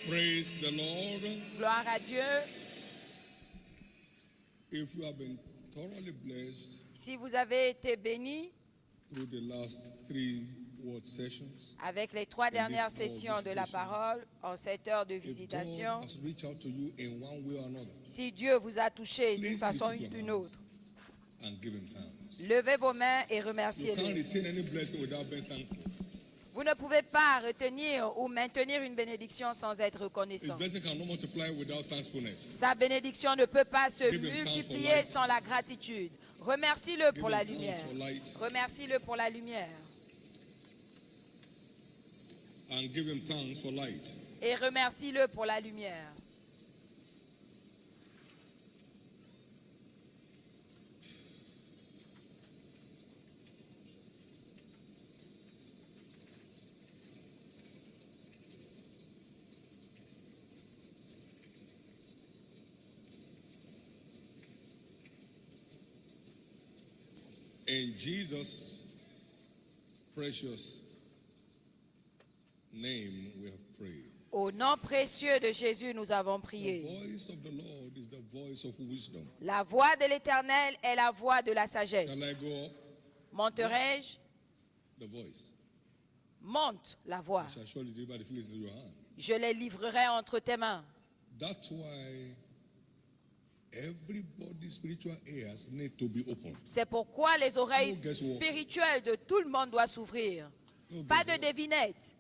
Praise the Lord. Gloire à Dieu. If you have been thoroughly blessed Si vous avez été bénis through the last 3 word sessions, avec les 3 dernières this hour of sessions de la visitation, parole en cette heure de if visitation, God has reached out to you in one way or another, si Dieu vous a touché d'une please façon ou lift your d'une hands autre, and give him thanks. levez vos mains et You can't remerciez-le. retain any blessing without being thankful. Vous ne pouvez pas retenir ou maintenir une bénédiction sans être His reconnaissant. blessing cannot multiply without thankfulness. Sa bénédiction ne peut pas se Give him thanks for multiplier light. sans la gratitude. Remercie-le Give pour him la thanks lumière. for light Remercie-le pour la lumière. and give him thanks for light. Et remercie-le pour la lumière. In Jesus' precious name we have prayed. Au nom précieux de Jésus, nous avons The prié. voice of the Lord is the voice of wisdom. La voix de l'Éternel est la voix de la sagesse. Shall I go up? Monterai-je? The voice. Monte la voix. I shall surely deliver the Philistines into your hand. Je les livrerai entre tes mains. That's why everybody's spiritual ears need to be open. C'est pourquoi les oreilles No guesswork. spirituelles de tout le monde doivent s'ouvrir. No Pas de guesswork. devinette.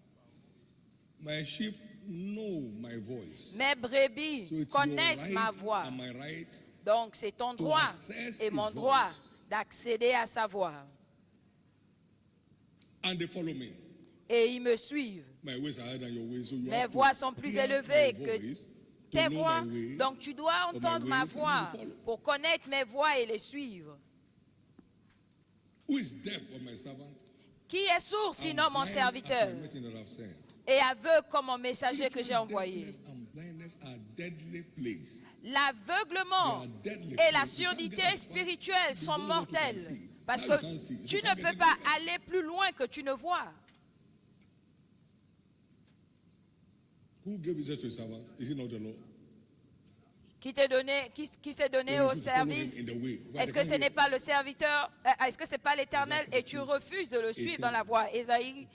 My sheep know my voice. Mes brebis So it's connaissent your ma right voix. and my right. Donc c'est ton to droit access et his mon droit voice. d'accéder à sa voix. And they follow me. Et ils me suivent. My ways are higher than your ways. So you Mes have voix to sont plus hear élevées my que voice to tes know voix. my way. Donc tu dois my entendre ma ways and voix you follow. pour connaître mes voix et les suivre. Who is deaf but my servant? Qui est sourd sinon And mon blind serviteur as my messenger that I've sent. et aveugle comme mon messager que j'ai envoyé? Deafness and blindness are deadly plagues. L'aveuglement They are deadly et la plagues. You can't surdité get as far. spirituelle You sont don't know what you can mortelles see. parce Now you can't que see. You tu ne can't get peux pas anywhere. aller plus loin que tu ne vois. Who gave Israel to his servant? Is it not the Lord? Qui s'est donné When au you follow him service? in the way, but Est-ce they que can't ce n'est hear. pas le serviteur? Est-ce que ce n'est pas l'Éternel et tu refuses de le suivre dans la voie? Ésaïe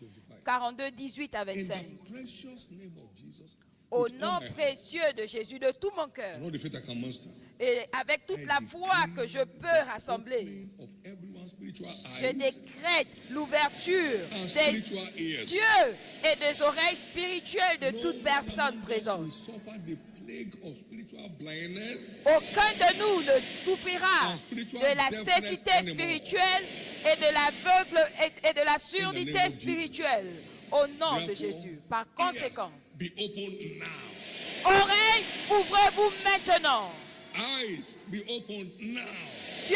42, 18 à In 25. the precious name of Jesus, Au with all nom my heart, précieux de Jésus, de tout mon cœur, and all the faith I can muster, et avec toute la foi que je peux rassembler, opening of everyone's spiritual je eyes décrète l'ouverture and des spiritual ears. yeux et des oreilles spirituelles de No toute one personne among us présente. will suffer the plague of spiritual blindness Aucun de nous ne souffrira and spiritual de la deafness cécité anymore. spirituelle et de l'aveugle et de la In the surdité name of spirituelle au nom de Therefore, Jésus. Par ears, conséquent, be open now. oreilles, ouvrez-vous maintenant. Eyes, be open now. Yeux,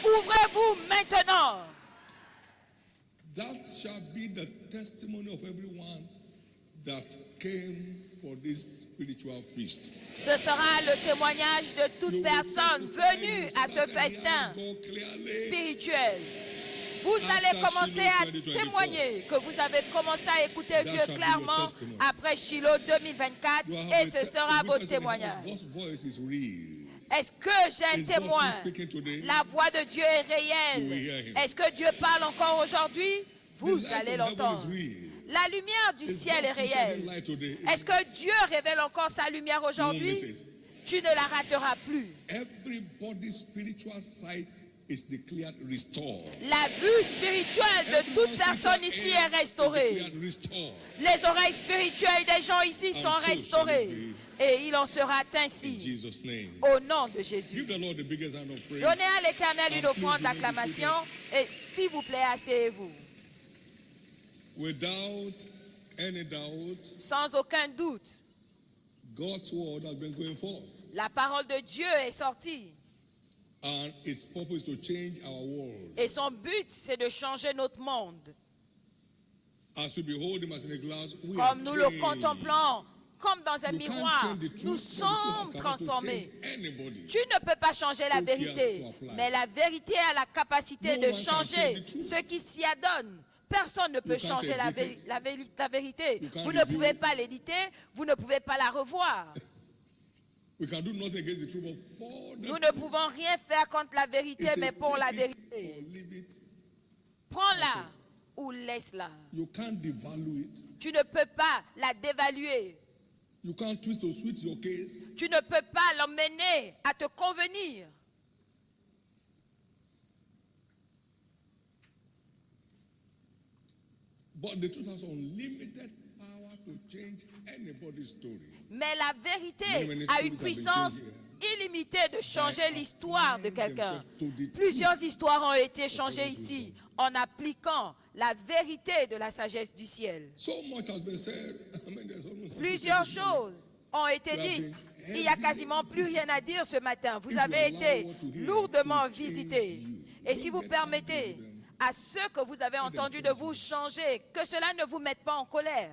ouvrez-vous maintenant. That shall be the testimony of everyone that came for this spiritual feast. Ce sera le témoignage de toute You will personne testify venue you à ce started festin hearing God clearly. spirituel. Vous After allez commencer à Shiloh 2024. témoigner que vous avez commencé à écouter That Dieu shall be your clairement testimony. après Shiloh 2024 You have et a ce te- sera the votre witness of témoignage. God's voice is real. Est-ce que j'ai un Is God témoin? still speaking today? La voix de Dieu est You will hear réelle. him. Est-ce que Dieu parle encore aujourd'hui? Vous The light allez of heaven l'entendre. is real. La lumière du Is ciel God est still shedding réelle. light today? Est-ce que Dieu révèle encore sa lumière aujourd'hui? miss it. Tu ne la rateras plus. Everybody's spiritual sight is declared restored. La vue spirituelle de toute Everyone's personne spiritual ici ear est is restaurée. declared restored. Les oreilles spirituelles des gens ici sont so shall restaurées. it Et il en sera In ainsi Jesus' name. au nom de Jésus. Give the Lord the biggest hand of praise. Donnez à l'Éternel une And offrande please d'acclamation et s'il vous plaît, asseyez-vous. Without any doubt, Sans aucun doute, God's word has been going forth. la parole de Dieu est sortie And its purpose is to change our world. et son but, c'est de changer notre monde. As we behold him as in a glass, we are Comme nous le changed. contemplons, comme dans un You can't miroir, change the truth, nous but the truth sommes has come to transformés. change anybody. Tu ne peux pas changer la Who cares vérité, to apply? mais la vérité a la capacité No de one can changer change the truth. ceux qui s'y adonnent. Personne ne peut You can't changer edit it. la vérité. You can't Vous ne review pouvez it. pas l'éditer, vous ne pouvez pas la revoir. We can do nothing against the truth, but for the Nous ne pouvons rien faire contre la He vérité, says, mais pour la take it vérité. or leave it. Prends-la ou laisse-la. You can't devalue it. Tu ne peux pas la dévaluer. You can't twist or switch your case. Tu ne peux pas l'emmener à te convenir. But the truth has unlimited power to change anybody's story. Mais la vérité Many a une stories have been puissance changed illimitée de changer l'histoire de quelqu'un. themselves to the Plusieurs truth histoires ont été changées God's ici en appliquant la vérité de la sagesse du ciel. So much has been said. I mean, there's almost Plusieurs choses ont été dites. Il n'y a quasiment plus rien à dire ce matin. Vous avez été lourdement visités. Et si vous permettez à ceux que vous avez entendus de vous changer, que cela ne vous mette pas en colère.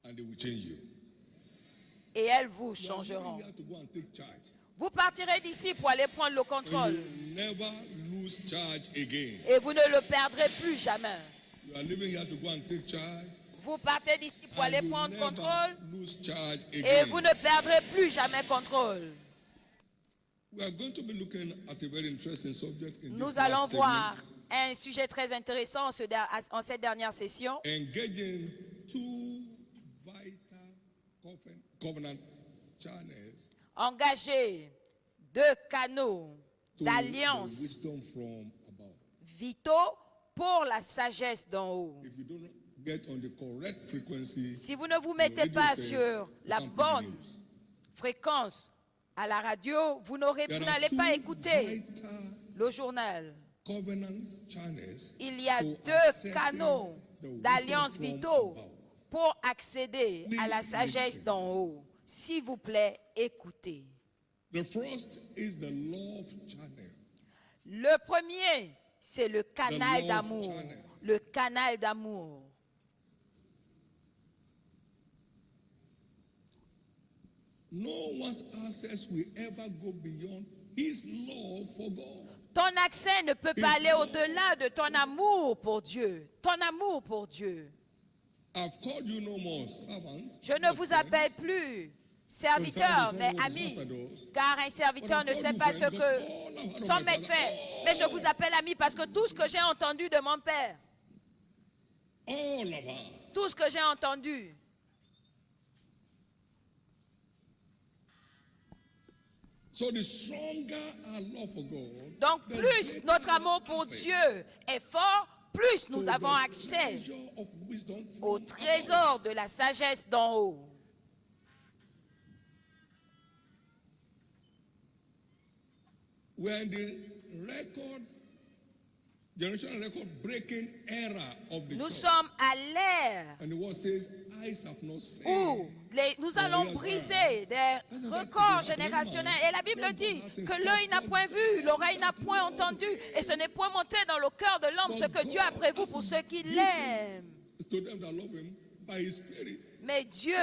and they will change you. Et elles vous You are changeront. leaving here to go and take charge. Vous partirez d'ici pour aller prendre le And contrôle. you never lose charge again. Et vous ne le perdrez plus jamais. You are leaving here to go and take charge. Vous partez d'ici pour aller And you prendre never contrôle. lose charge Et again. vous ne perdrez plus jamais contrôle. We are going to be looking at a very interesting subject in Nous this allons last voir segment, un sujet très intéressant en cette dernière session. engaging two vital covenant channels Engager deux canaux to the d'alliance wisdom from above. vitaux pour la sagesse d'en haut. If you don't get on the correct frequency, Si vous ne vous your mettez radio pas says sur you la can't put the bonne news. fréquence à la radio, vous There n'allez are pas two écouter vital le journal. covenant channels Il y a to deux accessing canaux the wisdom d'alliance from vitaux above. pour accéder à la Please sagesse listen. d'en haut. S'il vous plaît, écoutez. The first is the love channel. Le premier, c'est le canal love d'amour. channel. Le canal d'amour. No one's access will ever go beyond his love for God. Ton accès ne peut pas aller au-delà de ton amour pour Dieu. Ton amour pour Dieu. I've called you no more servants. Je ne vous appelle plus serviteur, mais ami, car un serviteur ne sait pas ce que son maître fait. Mais je vous appelle ami parce que tout ce que j'ai entendu de mon Père, All of us. tout ce que j'ai entendu, So the stronger our love for God, donc the plus greater notre amour our pour access Dieu est fort, plus to nous the avons accès treasure of wisdom from au above. trésor de la sagesse d'en haut. We're in the generational record breaking era of the Nous church. sommes à l'ère And the word says, eyes have not seen. où nous allons briser des records générationnels. Et la Bible dit que l'œil n'a point vu, l'oreille n'a point entendu, et ce n'est point monté dans le cœur de l'homme ce que Dieu a prévu pour ceux qui l'aiment. To them that love him by his spirit. Mais Dieu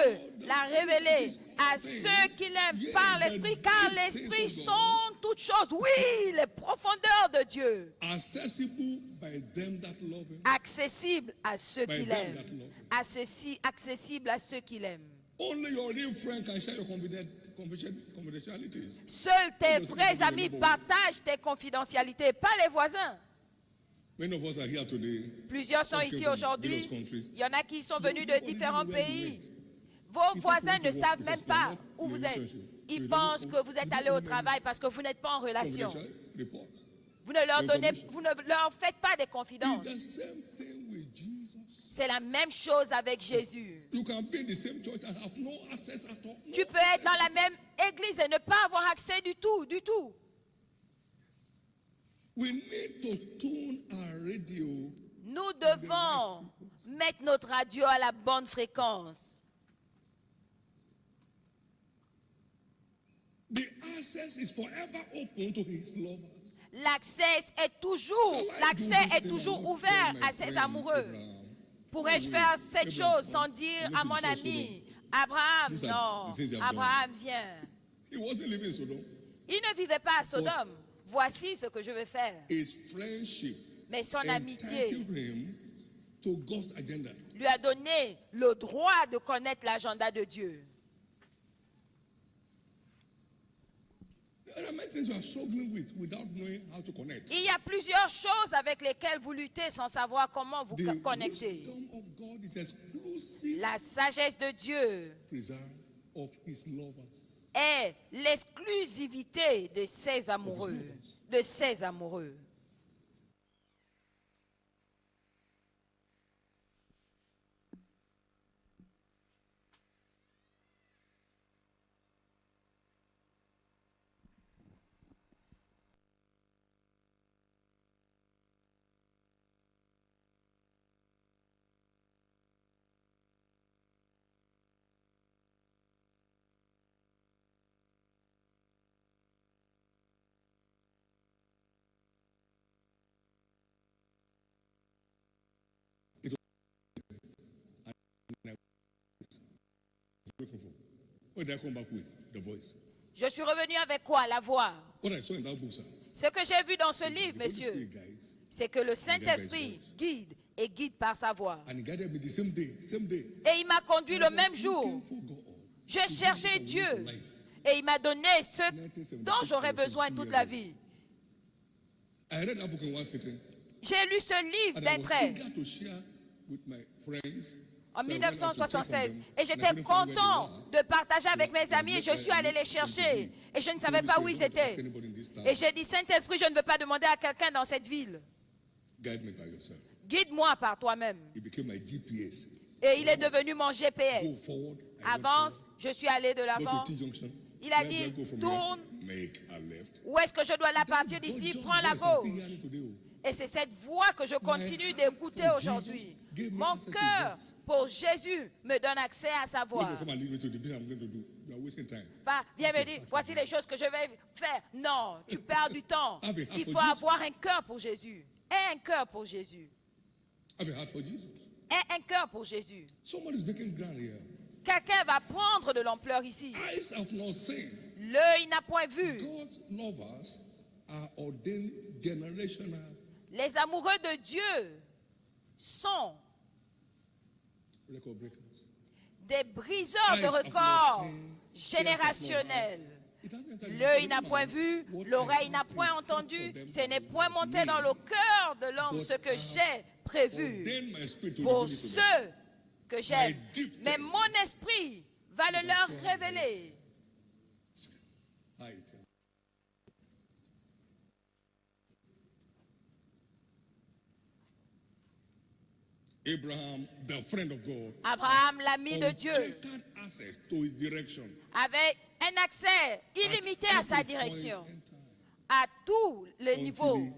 l'a révélé à ceux qui l'aiment par l'Esprit, car l'Esprit sont toutes choses. Oui, les profondeurs de Dieu. Accessible by them that love him. Accessible à ceux qui By them l'aiment. that love him. Accessible à ceux qui l'aiment. Only your real friend can share your confidentialities. Seuls tes vrais amis partagent tes confidentialités, pas les voisins. Many of us are here today. Plusieurs sont Some ici came from aujourd'hui. various countries. Il y en a qui sont venus de Nobody différents knew where you pays. went. Vos If voisins you ne want to savent work même because pas you're not où in vous a êtes. relationship. Ils You pensent don't que vous êtes know allé au many travail parce que vous n'êtes pas en relation. confidential reports. Vous ne leur donnez, information. vous ne leur faites pas des It's confidences. the same thing with Jesus. C'est la même chose avec Jésus. You can be in the same church and have no access at all. Tu peux être dans la même église et ne pas avoir accès du tout, du tout. We need to tune our radio. Nous devons mettre notre radio à la bonne fréquence. The access is forever open to his lovers. L'accès est toujours ouvert à ses amoureux. Pourrais-je faire cette chose sans dire à mon ami, Abraham, non, Abraham, viens. He wasn't living in Sodom. Il ne vivait pas à Sodome, voici ce que je vais faire. His friendship Mais son amitié entitled him to God's agenda. lui a donné le droit de connaître l'agenda de Dieu. There are many things you are struggling with without knowing how to connect. Il y a plusieurs choses avec lesquelles vous luttez sans savoir comment vous The connecter. wisdom of God is exclusive La sagesse de Dieu preserve of his lovers. est l'exclusivité de ses amoureux. De ses amoureux. Looking for. What did I come back with? The voice. Je suis revenu avec quoi? La voix. What I saw in that book, sir. Ce que j'ai vu dans ce livre, The Holy messieurs, Spirit guides, c'est que le Saint-Esprit guide et guide par sa voix. and he guided me the same day, same day. Et il m'a conduit le même I was jour. looking for God. J'ai cherché Dieu et il m'a donné ce dont j'aurais besoin toute la vie. I read that book in one sitting, J'ai lu ce livre and I d'un was trait eager to share with my friends. en So I went out to check on 1976 them, et and I j'étais couldn't find where they content were. de partager avec mes amis et je suis allé les chercher et je ne savais pas où ils étaient. Et j'ai dit, Saint-Esprit, je ne veux pas demander à quelqu'un dans cette ville. Guide me by yourself. Guide-moi par toi-même. It became my GPS. Et il est devenu mon Go GPS. forward. I went Avance, je suis allé de forward. Go l'avant. to T-junction. Il a Where do I dit, go from tourne. here? Make a left. Où est-ce que je dois aller à partir That's d'ici? God's Prends la voice I'm gauche. still hearing today, oh. Et c'est cette voix que je continue d'écouter aujourd'hui. Mon cœur pour Jésus me donne accès à sa voix. When you come and lead me to the business I'm going to do, you are wasting time. Pas, viens me dire, voici les choses que je vais faire. Non, tu perds du temps. Il faut avoir un cœur pour Jésus. Aie un cœur pour Jésus. Have a heart for Jesus. Aie un cœur pour Jésus. Somebody's making ground here. Quelqu'un va prendre de l'ampleur ici. Eyes have not seen. L'œil n'a point vu. God's lovers are ordained generational. Les amoureux de Dieu sont Record breakers. des briseurs de records générationnels. It hasn't entered into L'œil the n'a mind point vu, what l'oreille I n'a have point in store entendu, for them ce n'est that point love monté me. dans le cœur de l'homme ce que j'ai prévu Ordain my spirit to pour reveal it to them. ceux que j'aime. My deep Mais things. mon esprit va le leur révéler. I tell you. Abraham, the friend of God, Abraham, l'ami de Dieu, unchecked access to his direction. avait un accès illimité à sa Every point direction, in time, à tous les until niveaux, he,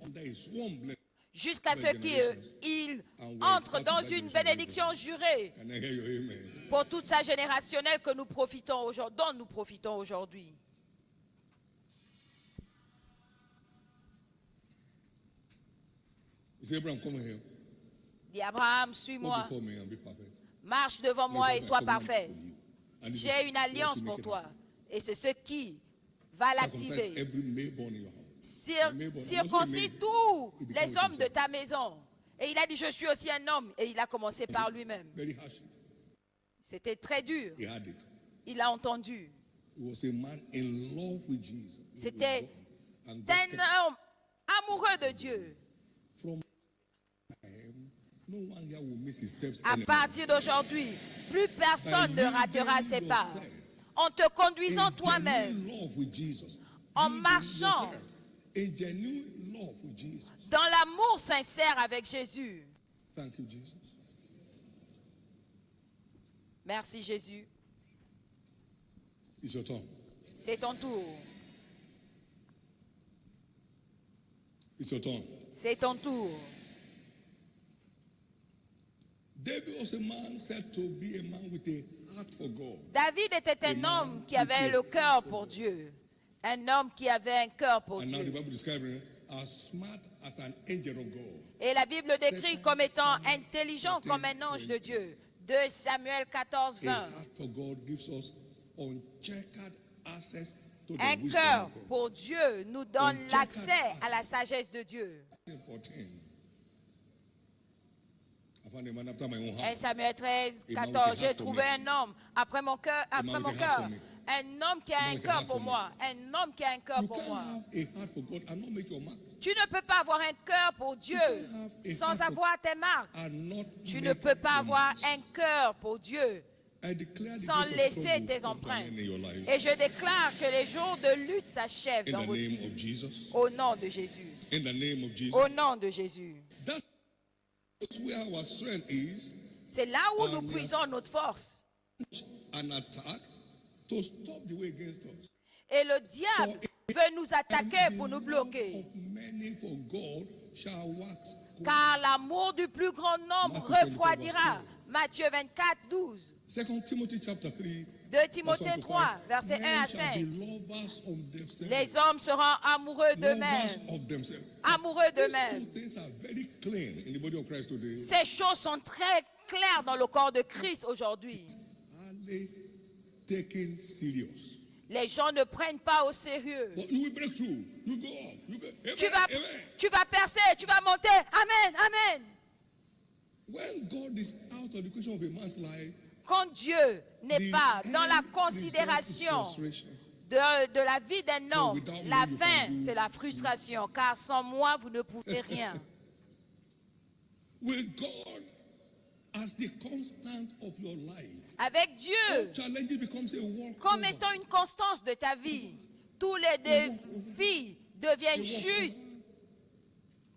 under his warm blessing. jusqu'à ce qu'il entre dans une bénédiction jurée Can I hear your amen? pour toute sa générationnelle que nous profitons aujourd'hui, dont nous profitons aujourd'hui. You say, Abraham, come here. Dit Abraham, Walk suis-moi, before me and be perfect. marche devant moi et Because sois my covenant parfait. with you. And this is J'ai une what alliance will pour make it toi. happen. Et c'est ce qui va Circumcise l'activer. every male born in your house. Circoncis tous les hommes de ta maison. Et il a dit, je suis aussi un homme. Et il a commencé par lui-même. Very harsh. C'était très dur. He had it. Il a entendu. He was a man in love with Jesus. with C'était God. And God un kept homme amoureux de Dieu. from time, no one here will miss his steps À anymore. partir d'aujourd'hui, plus personne ne ratera ses pas. En te conduisant A toi-même, genuine love with Jesus. en Yielding marchant yourself. A genuine love with Jesus. dans l'amour sincère avec Jésus. Thank you, Jesus. Merci Jésus. It's your turn. C'est ton tour. It's your turn. C'est ton tour. David was a man said to be a man with a heart for God. David était un homme qui avait le cœur pour Dieu. Un homme qui avait un cœur pour And now the Dieu. Bible describes him as smart as an angel of God. Et la Bible le décrit comme étant intelligent comme un ange de Dieu. 2 Samuel 14, A 20. heart for God gives us uncheckered access to the Un wisdom cœur of God. pour Dieu nous donne On l'accès check à la sagesse de Dieu. 14. I found a man after my own 1 heart. Samuel 13, A man with 14. a J'ai heart for trouvé me. un homme après mon cœur. A man Après mon with a heart cœur. for me. Un homme qui a A man un with a cœur heart pour for me. moi. Un homme qui a un cœur You pour can't moi. have a heart for God and not make your mark. Tu ne peux pas avoir un cœur pour Dieu can't have a sans heart for- avoir tes marques. And not Tu make ne peux pas your avoir marks. un cœur pour Dieu I declare the sans days of laisser struggle tes come to an empreintes. end in your life. Et je déclare que les jours de lutte s'achèvent In dans the votre name vie. of Jesus. Au nom de Jésus. In the name of Jesus. Au nom de Jésus. That's where our strength is. C'est là où nous Yes. puisons notre force. An attack to stop the way against us. Et le diable veut nous attaquer And pour the nous love bloquer. of many for God shall wax cold. Car l'amour du plus grand nombre Matthieu 24, refroidira. verse 12. Matthieu 24, 12. 2 Timothy chapter 3. 2 Timothée verse 1 to 3, 5. versets 1 Men à shall 5. be lovers of themselves. Les hommes seront amoureux Lovers d'eux-mêmes. of themselves. Amoureux These d'eux-mêmes. two things are very clean in the body of Christ today. Ces choses sont très claires dans le corps de Christ aujourd'hui. Hardly taken serious. Les gens ne prennent pas au sérieux. But you will break through. You go up. You go. Amen, amen. Tu vas percer, tu vas monter. Amen, amen. When God is out of the question of a man's life, Quand Dieu n'est the pas dans la end result is considération frustration. de la vie d'un So homme, without me, la you fin, can do- c'est la frustration. Car sans moi, vous ne pouvez rien. With God as the constant of your life, Avec Dieu, challenge becomes a walk. comme étant une constance de ta vie, tous les défis deviennent juste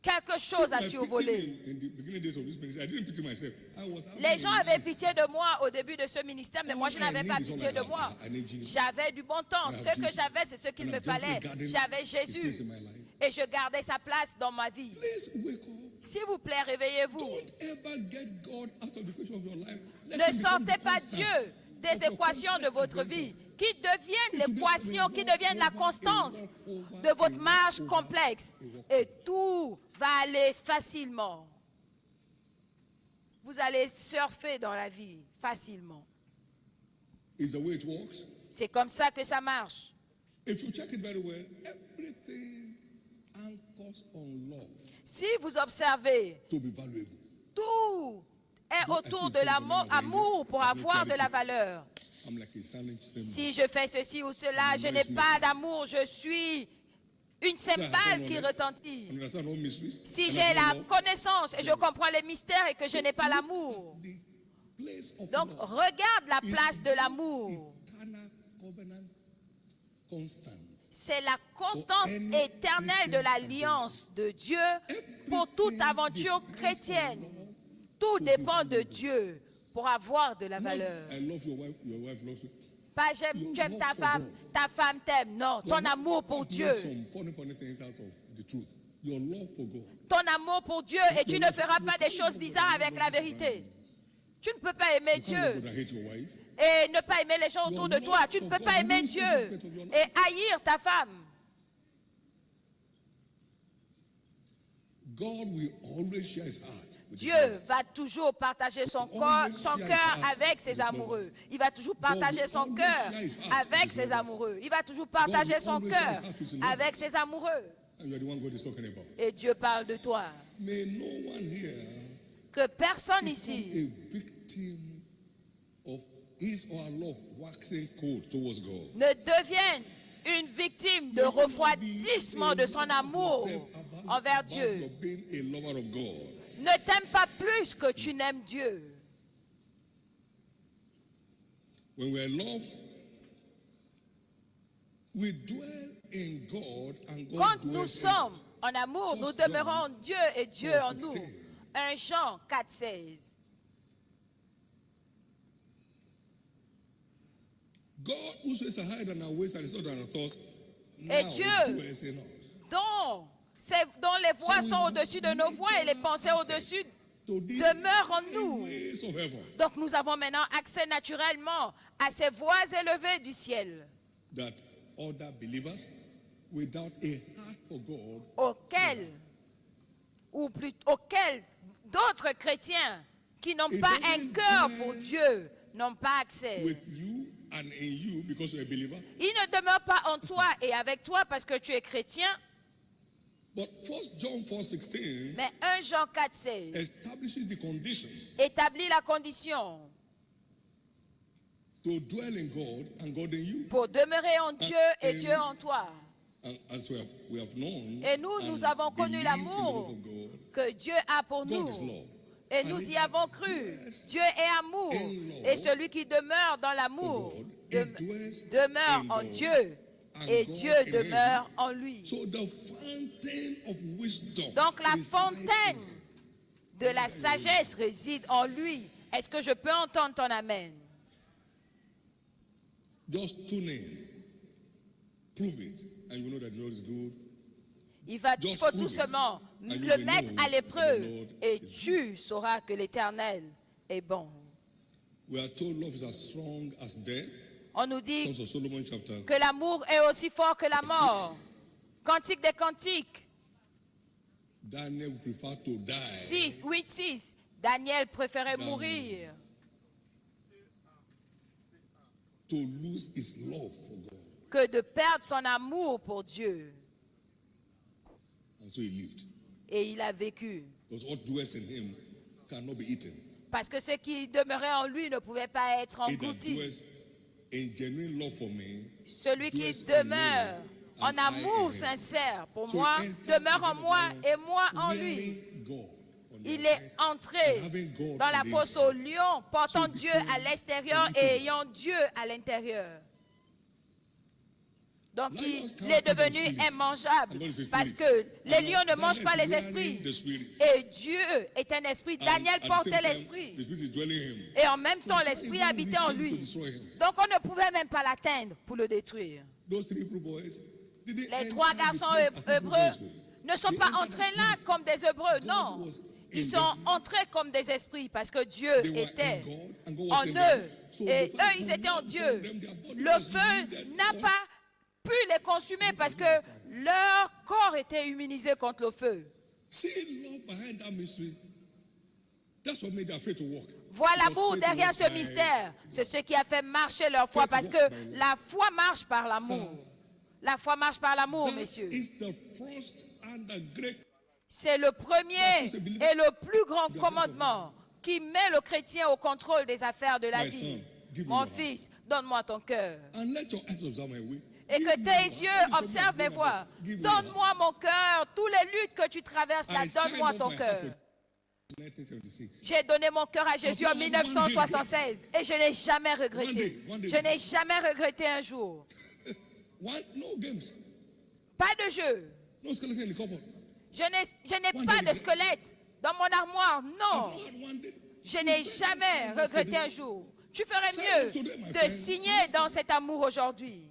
quelque chose à survoler. In the beginning days of this ministry, I didn't pity myself. Les gens avaient pitié de moi au début de ce ministère, mais moi je n'avais pas pitié de moi. J'avais du bon temps. Ce que j'avais, c'est ce qu'il me fallait. J'avais Jésus et je gardais sa place dans ma vie. Please wake up. S'il vous plaît, réveillez-vous. Don't ever get God out of the question of your life. Let Ne him become sortez the pas constant Dieu of des your équations de complex votre adventure. vie, qui deviennent l'équation, qui deviennent la constance de votre marche complexe. Et tout va aller facilement. Vous allez surfer dans la vie facilement. Is the way it works. C'est comme ça que ça marche. If you check it very well, everything anchors on love Si vous observez, to be valuable. tout est autour de l'amour pour avoir de la valeur. I'm like a silent stream. Si je fais ceci ou cela, je n'ai pas d'amour, je suis une cymbale qui retentit. Understand all mysteries? Si And j'ai I la don't know connaissance et je comprends les mystères et que je n'ai pas l'amour, the place of donc love regarde la is place de God's l'amour. eternal covenant constant. C'est la constance éternelle de l'alliance de Dieu pour toute aventure chrétienne. Tout dépend de Dieu pour avoir de la valeur. I love your wife loves you. Pas tu aimes ta femme t'aime. Non, ton amour pour Dieu. Some funny things out of the truth. Your love for God. Ton amour pour Dieu et tu ne feras pas des choses bizarres avec la vérité. Tu ne peux pas aimer You can't Dieu love God and hate your wife. et ne pas aimer les gens autour de toi. Tu ne peux pas aimer Dieu et haïr ta femme. God will always share his heart with his Dieu lovers. va toujours partager son cœur avec ses amoureux. Il va toujours partager son cœur avec ses amoureux. Il va toujours partager son cœur avec ses amoureux. And you are the one God is talking about. Et Dieu parle de toi. May no one here Que personne become ici a victim of his or her love waxing cold towards God. ne devienne une victime de refroidissement de son amour envers Dieu. You're being a lover of God. Ne t'aime pas plus que tu n'aimes Dieu. When we are in love, we dwell in God and God Quand nous dwells in sommes us. en amour, nous demeurons en Dieu et Dieu en nous. 1 Jean 4,16. God who says higher than our ways and is not than our thoughts, now Et Dieu, dwells in us. dont les voies sont au-dessus de nos voies et les pensées au-dessus To these demeurent en nous. ways of heaven Donc nous avons maintenant accès naturellement à ces voies élevées du ciel that other believers without a heart for God auxquelles d'autres chrétiens qui n'ont pas un cœur pour Dieu n'ont pas accès. with you and in you because you're a believer. Il ne demeure pas en toi et avec toi parce que tu es chrétien. But 1 John 4:16 Mais 1 Jean 4,16 establishes the condition établit la condition to dwell in God and God in you. pour demeurer en Dieu et Dieu en toi. And as we have known, Et nous avons connu believed in the l'amour love of God. que Dieu a pour nous. God is love. Et nous y avons cru. Dieu est amour. Et celui qui demeure dans l'amour demeure en Dieu. Et Dieu demeure en lui. So the fountain of wisdom Donc la resides fontaine in de la sagesse réside en lui. Est-ce que je peux entendre ton amen? Just tune in, prove it, and you know that the Lord is good. Il faut tout simplement le mettre à l'épreuve et tu sauras que l'Éternel est bon. We are told love is as strong as death. On nous dit Songs of Solomon chapter que l'amour est aussi fort que la mort. Cantique des cantiques. Daniel would prefer to die 6, 8, 6. Daniel préférait mourir to lose his love for God. que de perdre son amour pour Dieu. And so he lived. Et il a vécu. Because what dwells in him cannot be eaten. Parce que ce qui demeurait en lui ne pouvait pas être He that englouti. dwells in genuine love for me, Celui qui dwells in demeure me, en and I amour in him. sincère pour So moi, he entered demeure en the moi kingdom et moi en wearing lui. God on the Il outside, est entré and having God dans on la the fosse inside. au lion, portant So he Dieu became à l'extérieur a little et ayant Dieu à l'intérieur. Donc Lions il can't est feed on devenu spirit. immangeable And God is a parce spirit. que les And lions ne Daniel mangent pas is les wearing esprits. the spirit. Et Dieu est un esprit. Daniel And at the portait same time, l'esprit. the spirit is dwelling in him. Et en même So temps, he can't l'esprit even habitait reach en him to lui. destroy him. Donc on ne pouvait même pas l'atteindre pour le détruire. Those three Hebrew boys, did they Les enter trois the garçons place as Hebrew hébreux boys? ne sont They pas entered entrés as là spirits. comme des hébreux, God non. was Ils in sont them. entrés comme des esprits parce que Dieu They were était in God, and God en was in them. eux. So Et the eux, fire ils could étaient en not Dieu. burn them. Their body Le was feu heated n'a for- pas pu les consumer parce que leur corps était immunisé contre le feu. See love behind that mystery. That's what made them afraid to walk. Voilà Because l'amour faith derrière walks ce by- mystère. C'est ce qui a fait marcher leur foi parce que la foi marche par l'amour. La foi marche par l'amour, That messieurs. is the first and the great. C'est le premier et le plus grand commandement qui met le chrétien au contrôle des affaires de la My vie. son, give me Mon your fils, donne-moi ton cœur. And let your eyes observe my way. Et Give que me tes your heart. yeux That is observent what mes I'm voies. about. Give me your heart. Donne-moi mon cœur. Tous les luttes que tu traverses là, I signed donne-moi up ton my cœur. heart for 1976. J'ai donné mon cœur à Jésus en One day, 1976 et je n'ai jamais regretté. One day. Je n'ai jamais regretté un jour. No games. Pas de jeu. No skeleton in the cupboard. Je n'ai One pas day. de squelette dans mon armoire. I've Non. not had one day. Je n'ai jamais regretté un jour. Tu ferais mieux de signer dans cet amour aujourd'hui.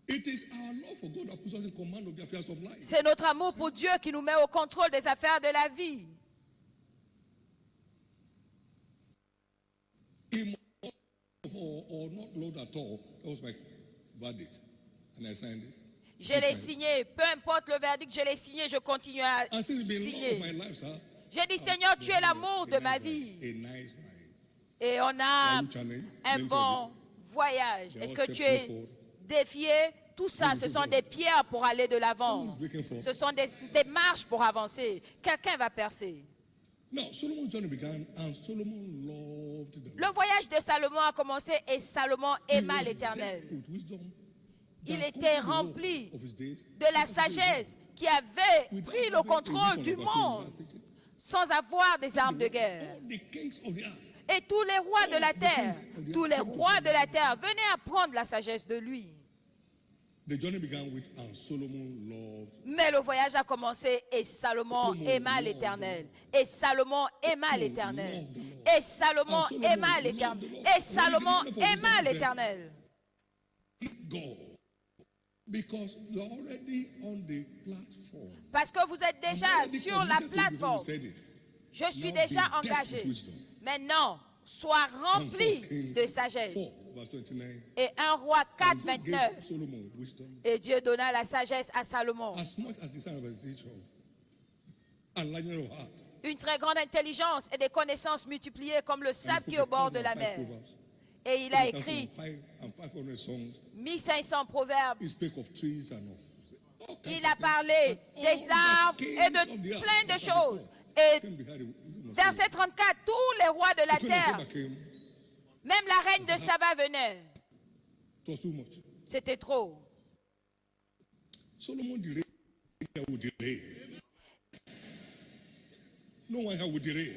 It is our love for God that puts us in command of the affairs of life. C'est notre amour pour Dieu qui nous met au contrôle des affaires de la vie. Or not Lord at all. That was my verdict. And I signed it. Je l'ai signé. Peu importe le verdict, je l'ai signé. Je continue à And since it's been Lord of my signer. life, sir. J'ai dit, Seigneur, tu es l'amour de ma vie. A nice ride. Et on a Are you challenged? un Names bon voyage. They Est-ce all que tu step es forward. défié? Tout ça, ce sont des pierres pour aller de l'avant. Someone's breaking forth. Ce sont des marches pour avancer. Quelqu'un va percer. Now, Solomon's journey began, and Solomon loved the Lord. Le voyage de Salomon a commencé et Salomon He aima was l'Éternel. decked with wisdom Il that était conquered the world rempli of his days. de la sagesse qui avait Without pris le having a contrôle weapon du of battle monde last teaching. sans avoir des armes de guerre. All the kings of the earth. Et tous les rois de la terre, tous les rois de la terre venaient apprendre la sagesse de lui. The journey began with, and Solomon loved. Mais le voyage a commencé et Salomon aima l'Éternel. Et Salomon aima l'Éternel. Et Salomon aima l'Éternel. Et Salomon aima l'Éternel. God. Because you're already on the platform. Parce que vous êtes déjà Already sur la committed to it before you plateforme. said it. Je suis Now déjà be decked engagé. with wisdom. Maintenant, sois And rempli 1 Kings de sagesse. 4, verse 29. Et 1 Roi 4, And God 29. gave Solomon wisdom Et Dieu donna la sagesse à Salomon. as much as the son of his teacher, and lightning of heart. Une très grande intelligence et des connaissances multipliées comme le sable qui est au bord de la mer. Et il a écrit 500 songs. 1500 proverbes. He spoke of trees and of all kinds Il of a things. parlé And des all arbres the et kings de of the earth, plein de that's choses. before, Et came behind him. verset 34, tous les rois de la When terre, Seba came, même la reine de Saba venait. it was too much. C'était trop. Solomon delayed. Here would delay. No one here would delay.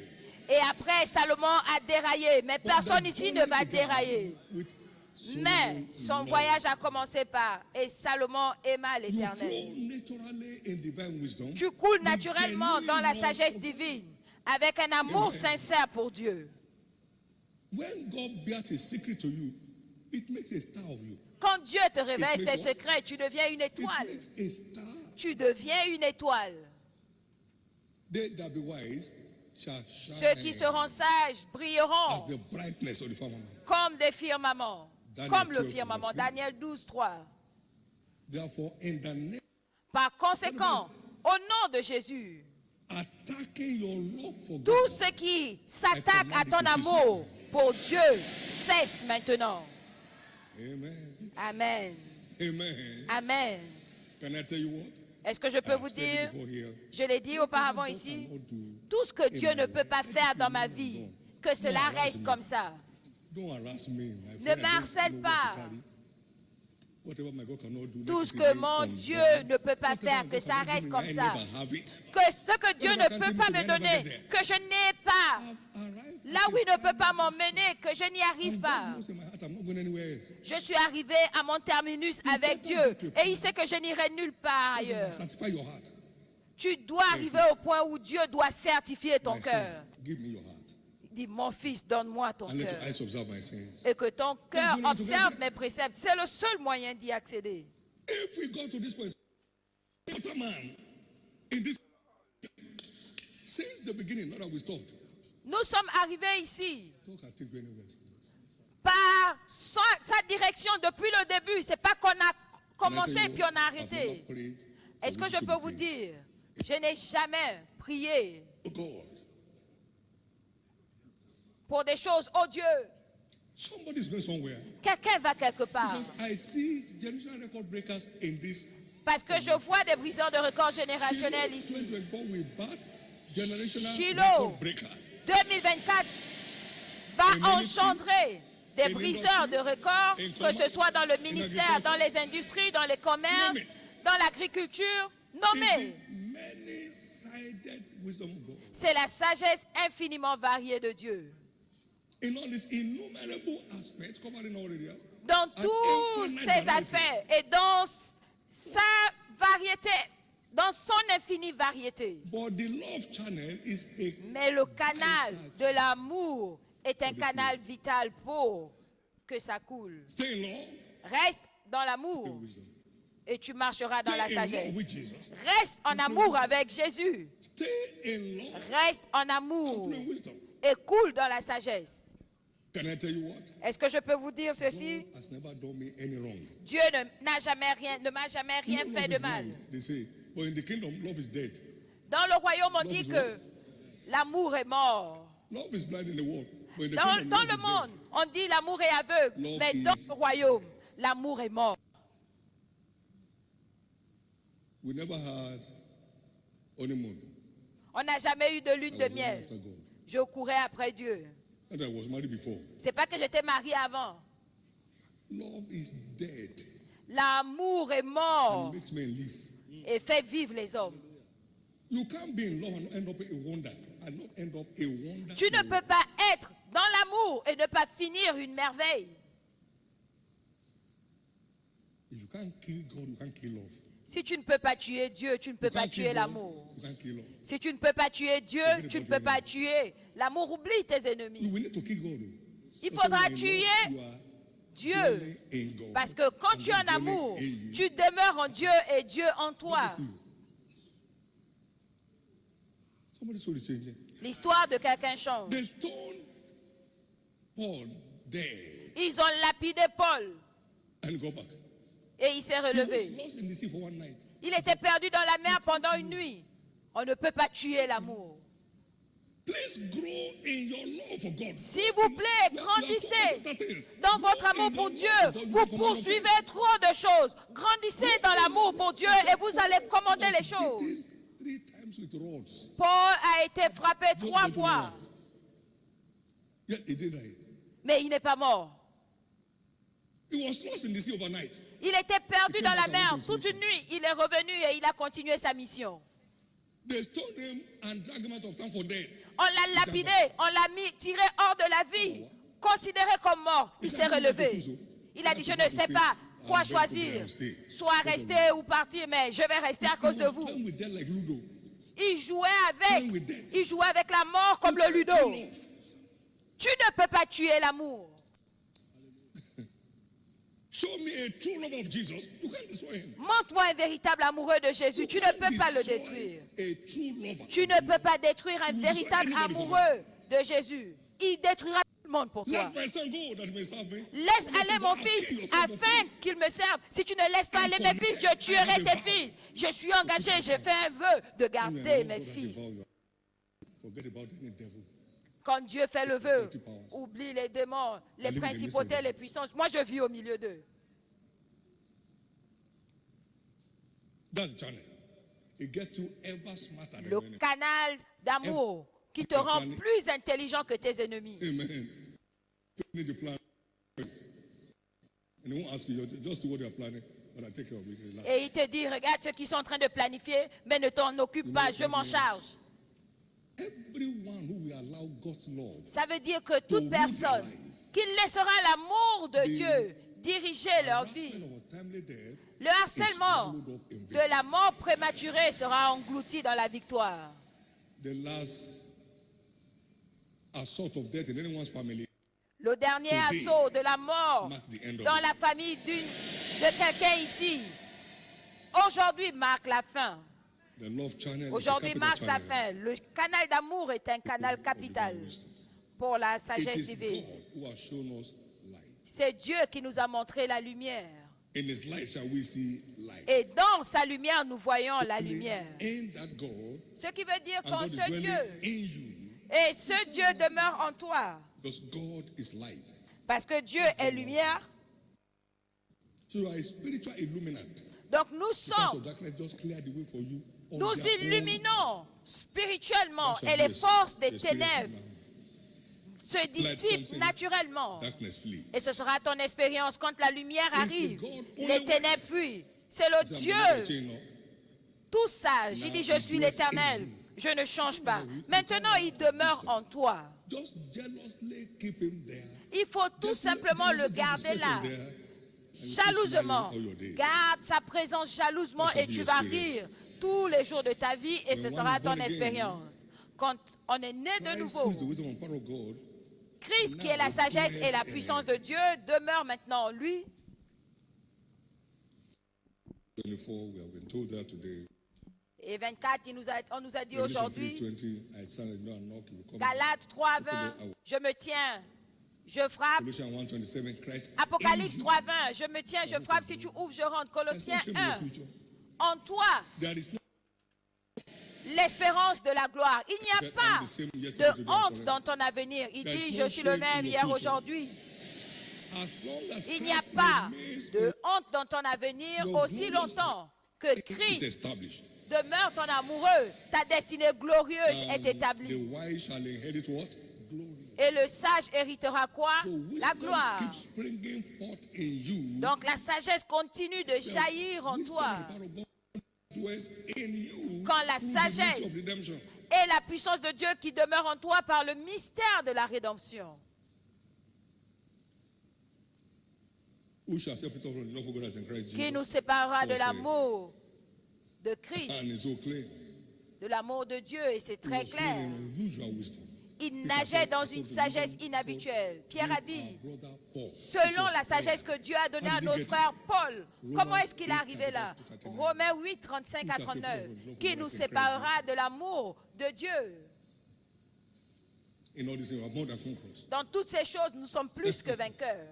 Et après, Salomon a déraillé. Mais But personne the ici journey ne va began dérailler. with Mais Solomon son love. voyage a commencé par et Salomon aima You l'Éternel. flow naturally in divine wisdom. Tu coules with naturellement genuine dans la love sagesse for- divine avec un amour Amen. sincère pour Dieu. When God bears a secret to you, it makes a star of you. Quand Dieu te révèle It ses makes what? secrets, tu deviens une It étoile. makes a star. Tu deviens une étoile. They that be wise shall Ceux qui shine seront sages as brilleront the brightness of the firmament. comme des firmaments. Daniel Comme le 12, firmament. verse 3. Daniel 12, 3. Therefore, in the name Par conséquent, au nom de Jésus, attacking your love for God, tout ce qui s'attaque à ton amour pour Dieu cesse maintenant. amen, Amen. amen. Amen. Can I tell you what? Est-ce que je peux I've vous said it dire, before here. je l'ai dit auparavant God ici, cannot do. tout ce que Dieu ne peut pas faire dans ma vie, que cela reste comme ça. Don't harass me, my Ne friend. I don't m'harcèle know what pas. to carry. Whatever my God cannot do, Tout let ce it que remain mon on Dieu God. ne peut pas Whatever faire, my que God ça cannot do, reste I comme ça. never have it. Que ce que Dieu ne peut pas me donner, que je n'ai pas, I've arrived là at où a il ne peut final pas m'emmener, que je n'y arrive and pas. God knows in my heart I'm not going anywhere else. Je suis arrivé à mon terminus avec Dieu et il sait que je n'irai nulle part God will ailleurs. sanctify your heart. Tu dois arriver au point où Dieu doit certifier ton My cœur. son, give me your heart. Dis, mon fils, donne-moi ton And let your cœur. eyes observe my sins. Et que ton cœur you know, observe together- mes préceptes. C'est le seul moyen d'y accéder. If we go to this point, what a man in this since the beginning, not that we stopped. Nous sommes arrivés ici God can take you anywhere. par sa direction depuis le début. C'est pas qu'on a And I commencé tell you, puis on a I've arrêté. never prayed for Est-ce que which je to peux be vous prayed. dire, je n'ai jamais prié Oh God, pour des choses, oh Dieu, somebody's going somewhere. quelqu'un va quelque part. Because I see generational record breakers in this. Parce que je vois des briseurs de records générationnels ici. 2024 we birth generational Shiloh. record breakers. 2024 va engendrer des briseurs de records, que ce soit dans le ministère, dans les industries, dans les commerces, dans l'agriculture. Nommez. The many-sided wisdom of God. C'est la sagesse infiniment variée de Dieu. In all these innumerable aspects, covering all areas, Dans and tous infinite ces variety. aspects et dans sa variété, dans son infinie variété. But the love channel is a Mais le canal de l'amour est un canal vital pour que ça coule. stay in love Reste dans l'amour with wisdom. et tu marcheras dans la Stay in love sagesse. with Jesus. Reste en amour avec Jésus. Stay in love Reste en amour with wisdom. et coule dans la sagesse. Can I tell you what? Est-ce que je peux vous dire ceci? God has never done me any wrong. Dieu ne m'a jamais rien You know, fait love de is mal. blind, they say, but in the kingdom, love is dead. Dans le royaume, on Love dit is que what? l'amour est mort. Love is blind in the world, but in the Dans kingdom, le love monde, is dead. on dit l'amour est aveugle. Love Mais is- dans le royaume, l'amour est mort. We never had honeymoon. On n'a jamais eu de lune I de was running miel. after God. Je courais après Dieu. And I was married before. C'est pas que j'étais mariée avant. Love is dead. L'amour est mort And it makes men live. et fait vivre les hommes. You can't be in love and not end up a wonder. And not end up a wonder. Tu ne peux pas être dans l'amour et ne pas finir une merveille. If you can't kill God, you can't kill love. Si tu ne peux pas tuer Dieu, tu ne peux You pas can't kill tuer God, l'amour. you can't kill love. Si tu ne peux pas tuer Dieu, tu ne peux pas tuer l'amour. Oublie tes You ennemis. will need to kill God. Il Because faudra when you tuer love, you are Dieu. dwelling in God. Parce que quand And tu es en God dwelling amour, in you. tu demeures en Dieu et Dieu en toi. Let me see. Somebody saw the changing. L'histoire de quelqu'un change. They stoned Paul dead Ils ont lapidé Paul and go back. et il s'est He was relevé. lost in the sea for one night. Il était perdu dans la mer pendant une nuit. On ne peut pas tuer l'amour. Please grow in your love for God. S'il vous plaît, grandissez dans votre amour pour Dieu. Vous poursuivez trop de choses. Grandissez dans l'amour pour Dieu et vous allez commander les choses. 3 times with rods. Paul a été frappé 3 fois, Yeah, he did die. mais il n'est pas mort. He was lost in the sea overnight. Il était perdu dans la mer toute une nuit. Il est revenu et il a continué sa mission. They stoned him and dragged him out of town for dead. On l'a lapidé, on l'a tiré hors de la vie, considéré comme mort. Il s'est relevé. Il a dit, je ne sais pas quoi choisir, soit rester ou partir, mais je vais rester à cause de vous. Playing with death like Ludo. Il jouait avec la mort comme le ludo. Tu ne peux pas tuer l'amour. Show me a true love of Jesus. You can't destroy him. Montre-moi un véritable amoureux de Jésus. Tu ne peux pas le détruire. A true lover. Tu ne peux pas détruire un véritable amoureux de Jésus. Il détruira tout le monde pour toi. Let my son go that he may serve me. Laisse aller mon fils afin qu'il me serve. Si tu ne laisses pas aller mes fils, je tuerai tes fils. Je suis engagé, j'ai fait un vœu de garder mes fils. Forget about any devil. Quand Dieu fait le vœu, oublie les démons, les principautés, les puissances. Moi, je vis au milieu d'eux. That's the channel. It gets you ever smarter than Le your enemy. canal d'amour qui te rend plus intelligent que tes ennemis. Amen. Finish the plan. And he won't ask you, just do what they are planning, but I take care of it. Relax. Et il te dit, regarde ce qu'ils sont en train de planifier, mais ne t'en occupe pas, je m'en charge. Everyone who will allow God's love Ça veut dire que toute personne qui laissera l'amour de Dieu diriger leur vie, harassment or timely death le harcèlement de la mort prématurée sera englouti dans la victoire. the last assault of death in anyone's family Le dernier assaut de la mort marks the end of dans it. la famille de quelqu'un ici, aujourd'hui marque la fin. The love channel is a Aujourd'hui capital marque sa channel. fin. Le canal d'amour est un canal capital pour la It sagesse is divine. God who has shown us light. C'est Dieu qui nous a montré la lumière. In his light shall we see light. Et dans sa lumière, nous voyons la lumière. In that God, Ce qui veut dire and qu'en God is ce dwelling Dieu, in you, et ce Dieu demeure en toi, because God is light. parce que Dieu est lumière. So you are a spiritual illuminant. Donc nous The powers sommes, of darkness just clear the way for you. on nous their own. illuminons spirituellement That shall et be les forces des the spirit ténèbres now. se dissipent naturellement. Darkness flee. Et ce sera ton expérience quand la lumière arrive. God Les only ténèbres wise. fuient. C'est le So I'm Dieu not chain up. tout sage. Il Now dit, je he suis dwells l'Éternel. in you. Je ne change pas. Maintenant, il demeure en toi. Just jealously keep him there. Il faut tout Just simplement let le him garder be là. there, and you keep Jalousement. smiling all your days. Garde sa présence jalousement That shall et be tu your vas experience. rire tous les jours de ta vie et When ce one sera is born ton again, expérience. Quand on est né de Christ, nouveau, who is the wisdom and power of God, Christ qui est la sagesse et la puissance de Dieu demeure maintenant en lui. 24, we have been told that today. Et 24, on nous a dit Revelation aujourd'hui, 3:20, I stand and knock, you will come. Galates 3:20, je me tiens, je frappe. Colossians 1:27, Christ. Apocalypse in you. 3:20, je me tiens, je frappe, si tu ouvres, je rentre. Colossiens There's no shame in 1, your future. en toi, There is no l'espérance de la gloire. Il n'y a Said, pas I'm the same yesterday, de today, and honte forever. dans ton avenir. Il There is dit, no je suis le shame même in your hier, future. aujourd'hui. As long as Il n'y a Christ pas remains de honte dans ton avenir Your aussi glorious longtemps que is Christ established. demeure ton amoureux. Ta destinée glorieuse est The établie. wise shall inherit what? Glory. Et le sage héritera quoi? So La wisdom gloire. keeps springing forth in you. Donc la sagesse continue de jaillir en Wisdom toi. and the power of God dwells in you Quand la through the mystery sagesse of redemption. et la puissance de Dieu qui demeure en toi par le mystère de la rédemption. Who shall separate us from the love of God as in Christ Qui Jesus? nous séparera de Paul said. l'amour de Christ, And it's so clear. de l'amour de Dieu, et c'est He très was flowing clair. in unusual wisdom. Il nageait dans une sagesse inhabituelle. Pierre a dit, Brother Paul. selon la sagesse que Dieu a donnée à notre frère Paul, comment est-ce qu'il est arrivé là? Romains 8, 35 à 39. Qui nous séparera de l'amour de Dieu? In all this, we are more than conquerors. Dans toutes ces choses, nous sommes plus que vainqueurs.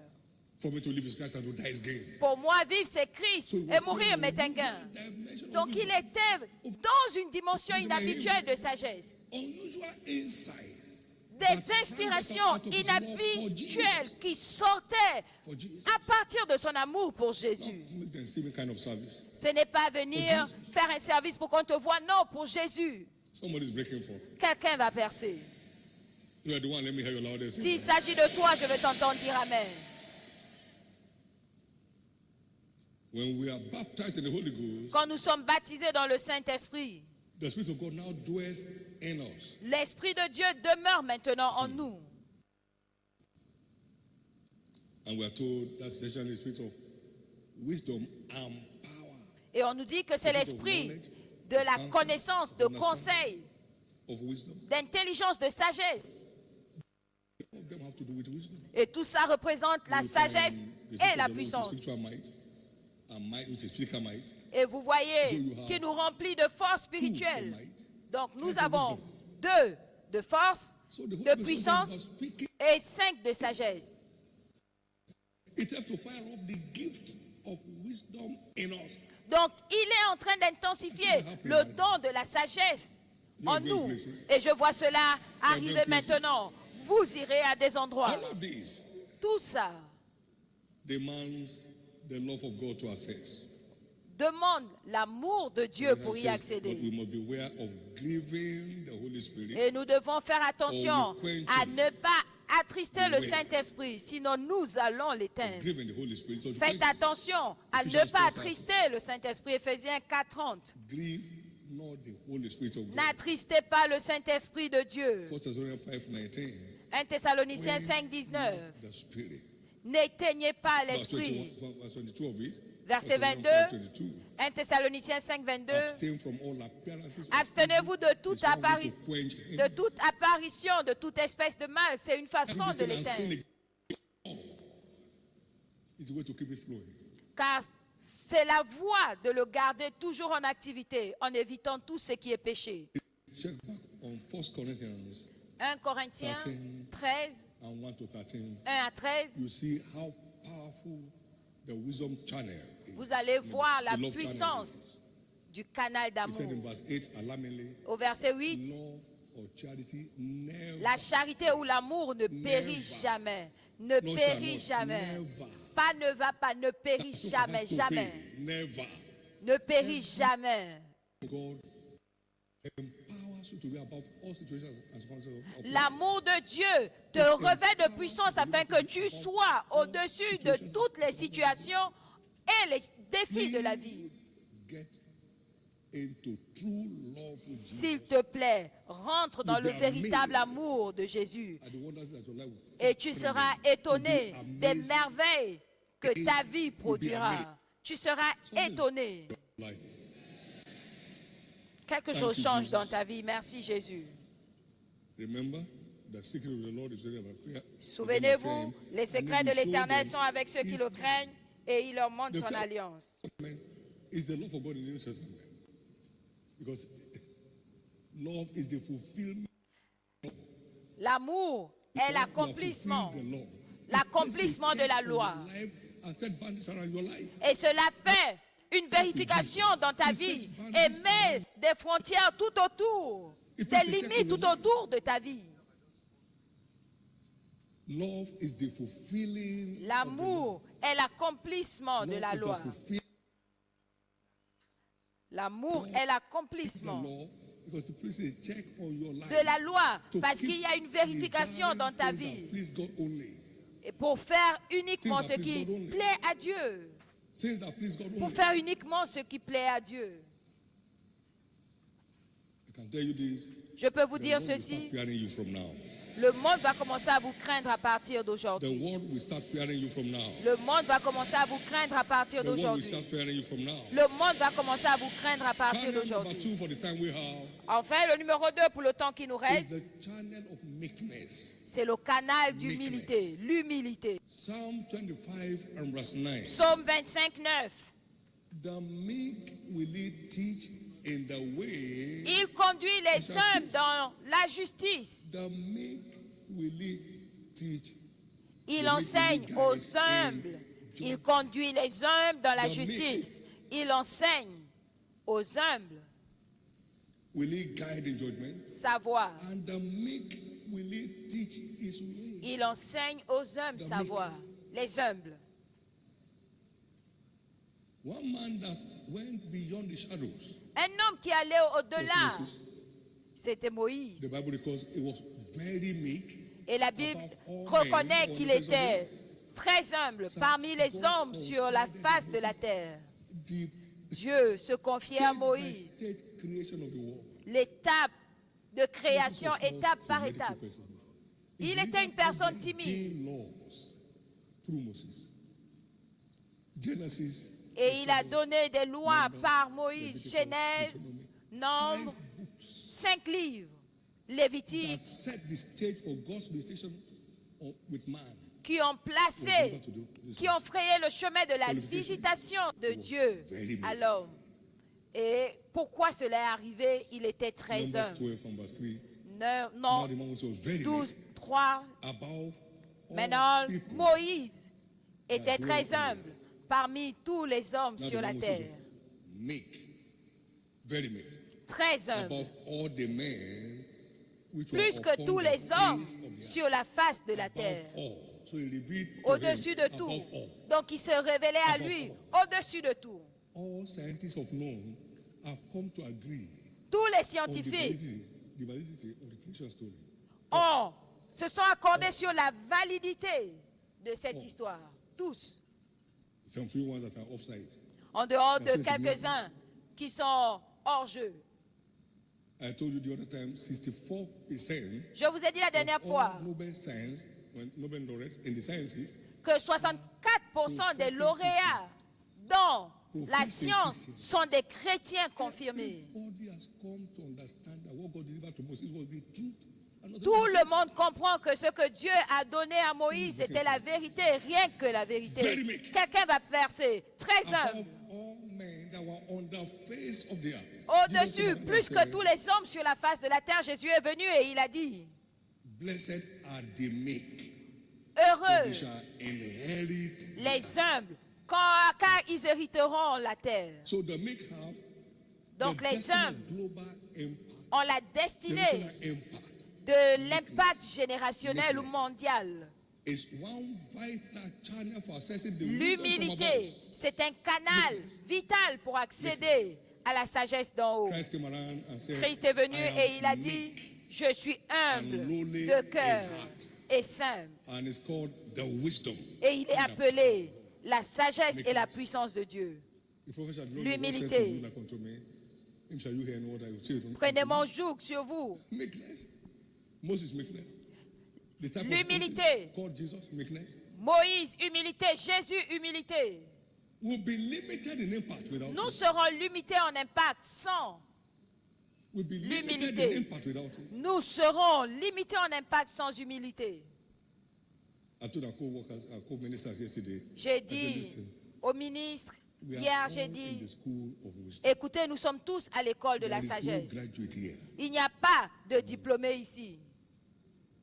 For me to live is Christ and to die is gain. Pour moi, vivre, c'est Christ et mourir m'est un gain. Donc, il était dans une dimension inhabituelle de sagesse. Unusual insight. Des inspirations inhabituelles qui sortaient à partir de son amour pour Jésus. Make them same kind of service. Ce n'est pas venir faire un service pour qu'on te voie, non, pour Jésus. Somebody's breaking forth. Quelqu'un va percer. You are the one, let me hear your loudest. S'il s'agit de toi, je veux t'entendre dire Amen. When we are baptized in the Holy Ghost, Quand nous sommes baptisés dans le Saint-Esprit, the Spirit of God now dwells in us. l'Esprit de Dieu demeure maintenant en nous. And we are told that's essentially the Spirit of wisdom and power. Et on nous dit que c'est l'Esprit de la connaissance, de conseil, Of wisdom. d'intelligence, de sagesse. All of them have to do with wisdom. Et tout ça représente la sagesse The et Spirit la of the Lord, which is puissance. spiritual might, and might, which is physical might. Et vous voyez qui nous remplit de force spirituelle. Donc nous avons 2 de force, So the Holy de Ghost puissance was speaking. et 5 de sagesse. It helps to fire up the gift of wisdom in us. Donc il est en train d'intensifier le don de la sagesse en nous. Et je vois cela arriver maintenant. Vous irez à des endroits. All of this Tout ça demands the love of God to access. demande l'amour de Dieu pour y But we accéder. must beware of grieving the Holy Spirit. Et nous devons faire attention à ne pas attrister le Saint-Esprit, sinon nous allons l'éteindre. Grieving the Holy Spirit. So to Faites quench- attention à ne pas attrister le Saint-Esprit. Éphésiens 4:30. grieve not the Holy Spirit of God. N'attristez pas le Saint-Esprit de Dieu. 1 Thessalonians 5:19. 1 Thessaloniciens 5:19. The Spirit. N'éteignez pas Verse l'Esprit. 21, verse 22 of it. Verset 22. 1 Thessaloniciens 5:22. Abstain from all appearances of Abstenez-vous de toute, It's one way to quench him. de toute apparition, de toute espèce de mal. C'est une façon de Every sin and sin l'éteindre. is a way to keep it flowing. Car c'est la voie de le garder toujours en activité, en évitant tout ce qui est péché. Check back on 1 Corinthians 1 Corinthiens 13, and 1 to 13. 1 à 13. You see how powerful the wisdom channel is. Vous allez voir la The love channel puissance du canal is. He said in d'amour. verse 8, alarmingly, Au verset 8, love or charity never, la charité ou l'amour ne périt jamais. Ne no, périt shall not, jamais. never. Pas ne va pas, ne périt jamais, Has to jamais. fail, never. Ne périt jamais. God empowers you to be above all situations and circumstances of life. L'amour de Dieu te revêt de puissance afin que tu sois au-dessus de toutes les situations et les défis de la vie. Get into true love with Jesus. S'il te plaît, rentre dans le véritable amour de Jésus And the wonders that your life will et tu seras étonné You'll be des amazed. merveilles que ta vie You'll be produira. amazed. Tu seras étonné. life. Quelque Thank chose you, change Jesus. dans ta vie. Merci Jésus. Remember, the secret of the Lord is very fear. Souvenez-vous, les secrets de l'Éternel sont avec ceux qui His le craignent et il leur montre The son fear- alliance. Is the love of God in the New Testament. Because love is the fulfillment. L'amour est You have l'accomplissement. fulfilled the law. L'accomplissement de la loi. And set boundaries around your life. Et cela fait une vérification dans ta vie et met des frontières tout autour, des limites tout autour de ta vie. Love is the fulfilling. of the law. L'amour est l'accomplissement de Love la is the loi. fulfilling L'amour est of the l'accomplissement law. Because the place is a check on your life. de la loi To parce keep qu'il y a une vérification dans ta desiring vie things that please God only. et pour faire uniquement Things ce that qui please God only. plaît à Dieu. Things that please God Pour only. faire uniquement ce qui plaît à Dieu. I can tell you this. Je peux vous The dire world will start ceci, fearing you from now. le monde va commencer à vous craindre à partir The d'aujourd'hui. world will start fearing you from now. Le monde va commencer à vous craindre à partir The world will d'aujourd'hui. start fearing you from now. Le monde va commencer à vous craindre à partir Channel number d'aujourd'hui. 2 for the time we have Enfin, le numéro 2 pour le temps qui nous is reste, the channel of meekness. c'est le canal d'humilité, l'humilité. Psalm 25 and verse 9. Psaume 25, 9. The meek will he teach in the way. Il conduit les humbles dans la justice. The meek will he teach Il They make enseigne the aux guide humbles. in Il judgment. conduit les humbles dans la The justice. Il enseigne aux humbles Will he guide in judgment? sa voie. And the meek will he teach his way? Il enseigne aux humbles sa voie. Les humbles. One man that went beyond the shadows Un homme qui allait was au-delà, Moses. c'était Moïse. The Bible records he was very meek. Et la Bible reconnaît qu'il était très humble parmi les hommes sur la face de la terre. The Dieu se confiait à Moïse. state creation of the world. L'étape de création, Moses was not étape par timid étape. person. Il He était une personne delivered timide. 10 laws through Moses. Genesis. Et il a donné des lois Numbers, par Moïse. Leviticus, Genèse, Deuteronomy. Nombre, 5 books 5 livres. that Lévitique, set the stage for God's visitation with man. qui ont placé, qui ont frayé le chemin de la visitation de Dieu à l'homme. Et pourquoi cela est arrivé? Il était très Numbers humble. 12 from verse 3. Non, Now the man was very 12, meek, 3. above Maintenant, all people. Moïse était très humble parmi tous les hommes Now sur the la man was terre. meek, very meek, Très humble. above all the men which were Plus que upon tous the les hommes face of the earth. sur la face de la Above terre. all. So he revealed to Au-dessus him, de tout. above all. Donc il se révélait à Above lui. all. Au-dessus de tout. All scientists of known have come to agree Tous les on scientifiques the validity of the creation story. se sont accordés sur la validité de cette histoire. Tous. Some few ones that are offside. En dehors de Parce que c'est quelques-uns qui sont hors jeu. I told you the other time, 64% Je vous ai dit la dernière of fois all Nobel Science, Nobel laureates in the sciences, que 64% des lauréats dans la science sont des chrétiens confirmés. everybody has come to understand that what God delivered to Moses was the truth. and nothing Tout but le monde comprend que ce que Dieu a donné à Moïse était la vérité, rien que la vérité. Quelqu'un va verser très truth. humble. Above all men that were on the face of the earth. Au-dessus, Jesus plus said, que tous les hommes sur la face de la terre, Jésus est venu et il a dit, Blessed are the meek, for heureux they shall inherit. les humbles, car ils hériteront la terre. So the meek have Donc the les destiny of humbles global impact, ont la destinée generational impact. de l'impact générationnel ou mondial. Is one vital channel for accessing the wisdom from L'humilité, above. c'est un canal vital pour accéder à la sagesse d'en haut. Christ came around and said, Christ est venu I am et il a meek, dit, je suis humble and lowly de in cœur heart. et simple. and it's called the wisdom. Et il est appelé la sagesse et la puissance de Dieu. The prophet shall not L'humilité. say to you like unto me, him shall you hear no other, you say it. Prenez mon joug sur vous. Meekness. Moses meekness. The type of L'humilité. person called Jesus meekness Moïse, humilité. Jésus, humilité. will be limited in impact without Nous it. serons limités en impact sans. Will be limited l'humilité. in impact without it. Nous serons limités en impact sans humilité. I told our co-workers, our co-ministers yesterday, J'ai I said, dit listen, au ministre, we are hier all j'ai in dit, the school of wisdom. écoutez, nous sommes tous à l'école de There la is no sagesse. graduate here. Il n'y a pas de diplômé ici.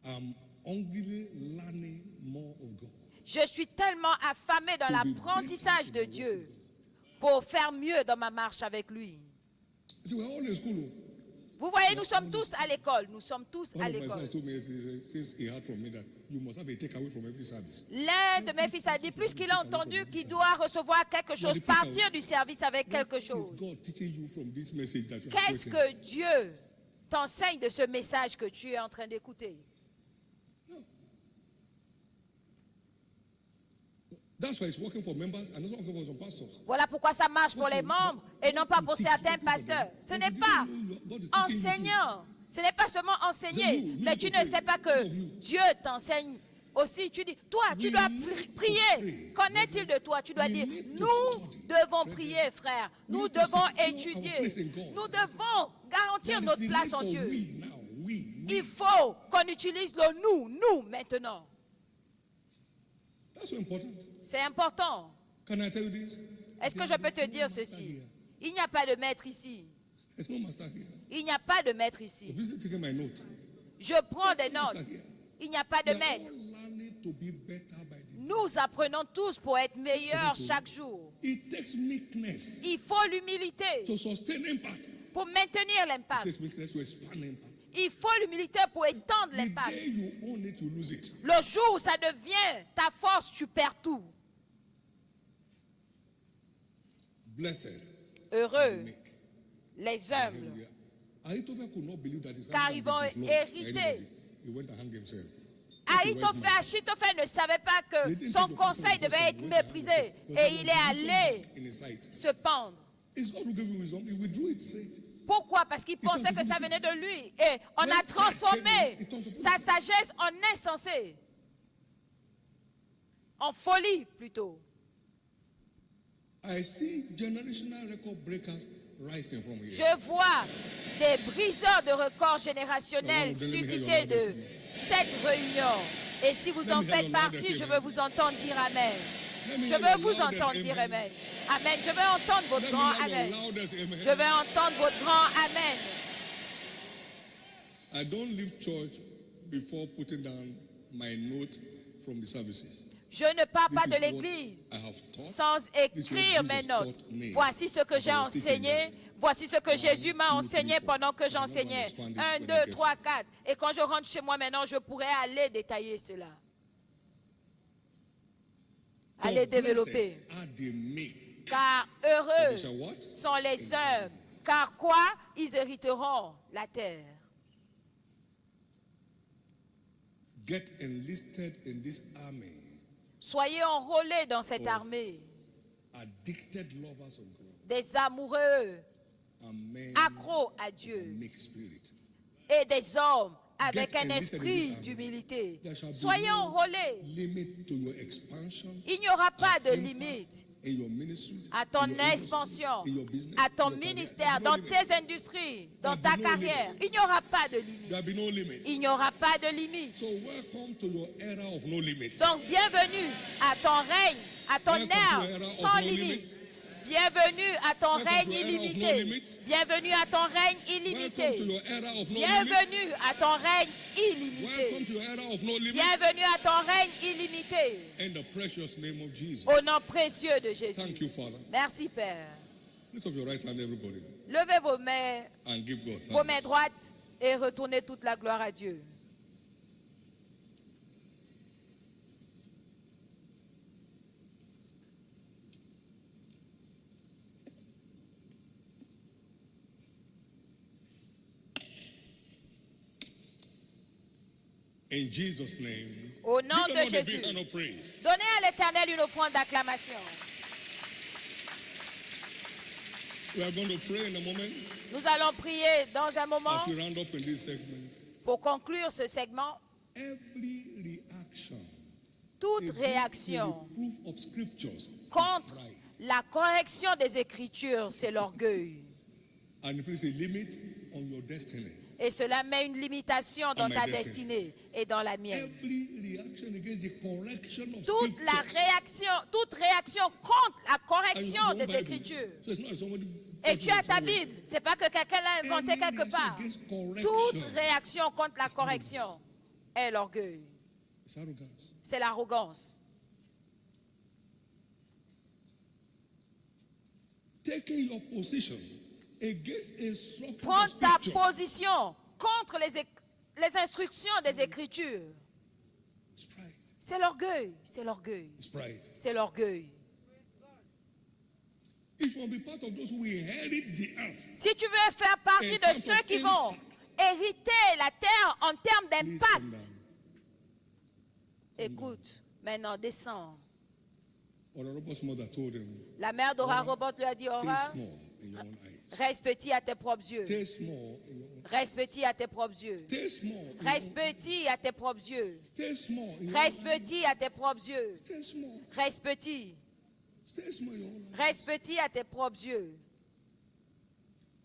I'm hungrily learning more of God. Je suis tellement affamé dans l'apprentissage de Dieu pour faire mieux dans ma marche avec lui. See, we're all in school. Vous voyez, nous sommes tous à l'école. Nous sommes tous One à of my l'école. sons told me yesterday, since he heard from me that you must have a takeaway from every service. L'un de mes fils a dit, plus qu'il a entendu qu'il doit recevoir quelque chose, partir du service avec quelque What is chose. God teaching you from this message that you are Qu'est-ce preaching? que Dieu t'enseigne de ce message que tu es en train d'écouter? That's why it's working for members and it's working for some pastors. Voilà pourquoi ça marche pour les membres et non pas pour certains pasteurs. Ce n'est pas enseignant. Ce n'est pas seulement enseigner, mais tu ne sais pas que Dieu t'enseigne aussi. Tu dis, toi, tu dois prier. Qu'en est-il de toi? Tu dois dire, nous devons prier, frère. Nous devons étudier. Nous devons garantir notre place en Dieu. Il faut qu'on utilise le nous maintenant. That's so important. C'est important. Can I tell you this? Est-ce que je peux te dire ceci? Il n'y a pas de maître ici. There's no master here. Il n'y a pas de maître I'm ici. busy taking my note. Je prends des notes. Il n'y a pas de We are maître. all learning to be better by the day. Nous apprenons tous pour être meilleurs chaque jour. It takes meekness Il faut l'humilité to sustain impact. pour maintenir It l'impact. takes meekness to expand impact. Il faut l'humilité pour étendre The l'impact. day you own it, you lose it. Le jour où ça devient ta force, tu perds tout. Blessed, Heureux meek. les humbles, Hallelujah. Ahithophel could not believe that his car husband ils vont would be dislodged by hériter. anybody. He went and hung himself. What a wise man. Achitophel ne savait pas que son conseil devait être méprisé et il est allé In his sight. se pendre. It's God who gave him wisdom. He withdrew it straight. Pourquoi? Parce qu'il pensait que ça venait de lui. Et on a transformé sa sagesse en insensé. En folie plutôt. I see generational record breakers rising from here. Je vois des briseurs de records générationnels suscités de cette réunion. Et si vous en faites partie, je veux vous entendre dire Amen. Je veux vous entendre dire Amen. Amen. Je veux entendre votre Let me grand hear Amen. your loudest amen. Je veux entendre votre grand Amen. I don't leave church before putting down my note from the services. Je ne pars This pas is de what l'église I have taught. sans This is what écrire Jesus mes notes. taught me. Voici ce que j'ai I was teaching enseigné. them. Voici ce que Jésus m'a 1, 2, 3, enseigné 4. pendant que I'm not gonna j'enseignais. expand it 1, when I 2, get 3, 4. Et quand je rentre chez moi maintenant, je pourrais aller détailler cela. For Aller blessed développer. are the meek, Car for they heureux shall what? sont les humbles. Car quoi? Ils hériteront la terre. Get enlisted in this army. Soyez enrôlés dans cette Oh. armée. Addicted lovers of God. Des amoureux, And men accros à of Dieu. a meek spirit. Et des hommes avec Get un enlisted in esprit this army. d'humilité. There shall be Soyez no enrôlés. limit to your expansion Il n'y aura pas de impact limite in your ministries, à ton in your industry, expansion, in your business, à ton in your career. ministère, There dans will be no tes industries, dans There ta will be no carrière. limit. Il n'y aura pas de limite. There be no limit. Il n'y aura pas de limite. So welcome to your era of no limits. Donc bienvenue à ton règne, à ton Welcome to your ère era of sans no limite. limits. Bienvenue à ton Welcome règne to your era of no illimité. limits. Bienvenue à ton règne Welcome to illimité. your era of no limits. Bienvenue à ton règne Welcome illimité. to your era of no limits. Bienvenue à ton règne illimité. In the precious name of Jesus. Au nom précieux de Jésus. Thank you, Father. Merci Père. Lift up your right hand, everybody, Levez vos mains and give God vos mains thanks. droites et retournez toute la gloire à Dieu. In Jesus' name. Au nom Give de the Lord a big Jésus. hand of praise. Donnez à l'Éternel une offrande d'acclamation. We are going to pray in a moment Nous allons prier dans un moment as we round up in this segment. pour conclure ce segment. Every reaction Toute against réaction the reproof of scriptures is contre pride. la correction des Écritures, c'est l'orgueil. And please a limit on your destiny. Et cela met une limitation dans my ta destiny. destinée et dans la mienne. Every reaction against the correction of Toute réaction contre la And you correction have des one Bible. Écritures. So it's not somebody Et tu as ta somewhere. Bible. C'est pas que quelqu'un l'a inventé Any quelque reaction part. against correction Toute réaction contre la is correction est l'orgueil. It's arrogance. C'est l'arrogance. Taking your position against instructions Prends of ta scripture position contre les instructions des Écritures. is pride. C'est l'orgueil. C'est l'orgueil. It's pride. C'est l'orgueil. If you want to be part of those who inherit the earth, Si tu veux faire partie In de terms ceux of qui vont hériter la terre en termes please come d'impact, down. écoute, maintenant descends. Or Robert's mother told him, La mère d'Ora Robot lui a dit, stay Ora, small in your own eyes. reste petit à tes propres yeux. Stay small in your own Reste petit à tes propres yeux. Stay small in your Reste own petit à tes propres yeux. Stay small in your Reste own eyes. petit à tes propres yeux. Stay small. Reste petit. Stay small in your own eyes. Reste petit à tes propres yeux.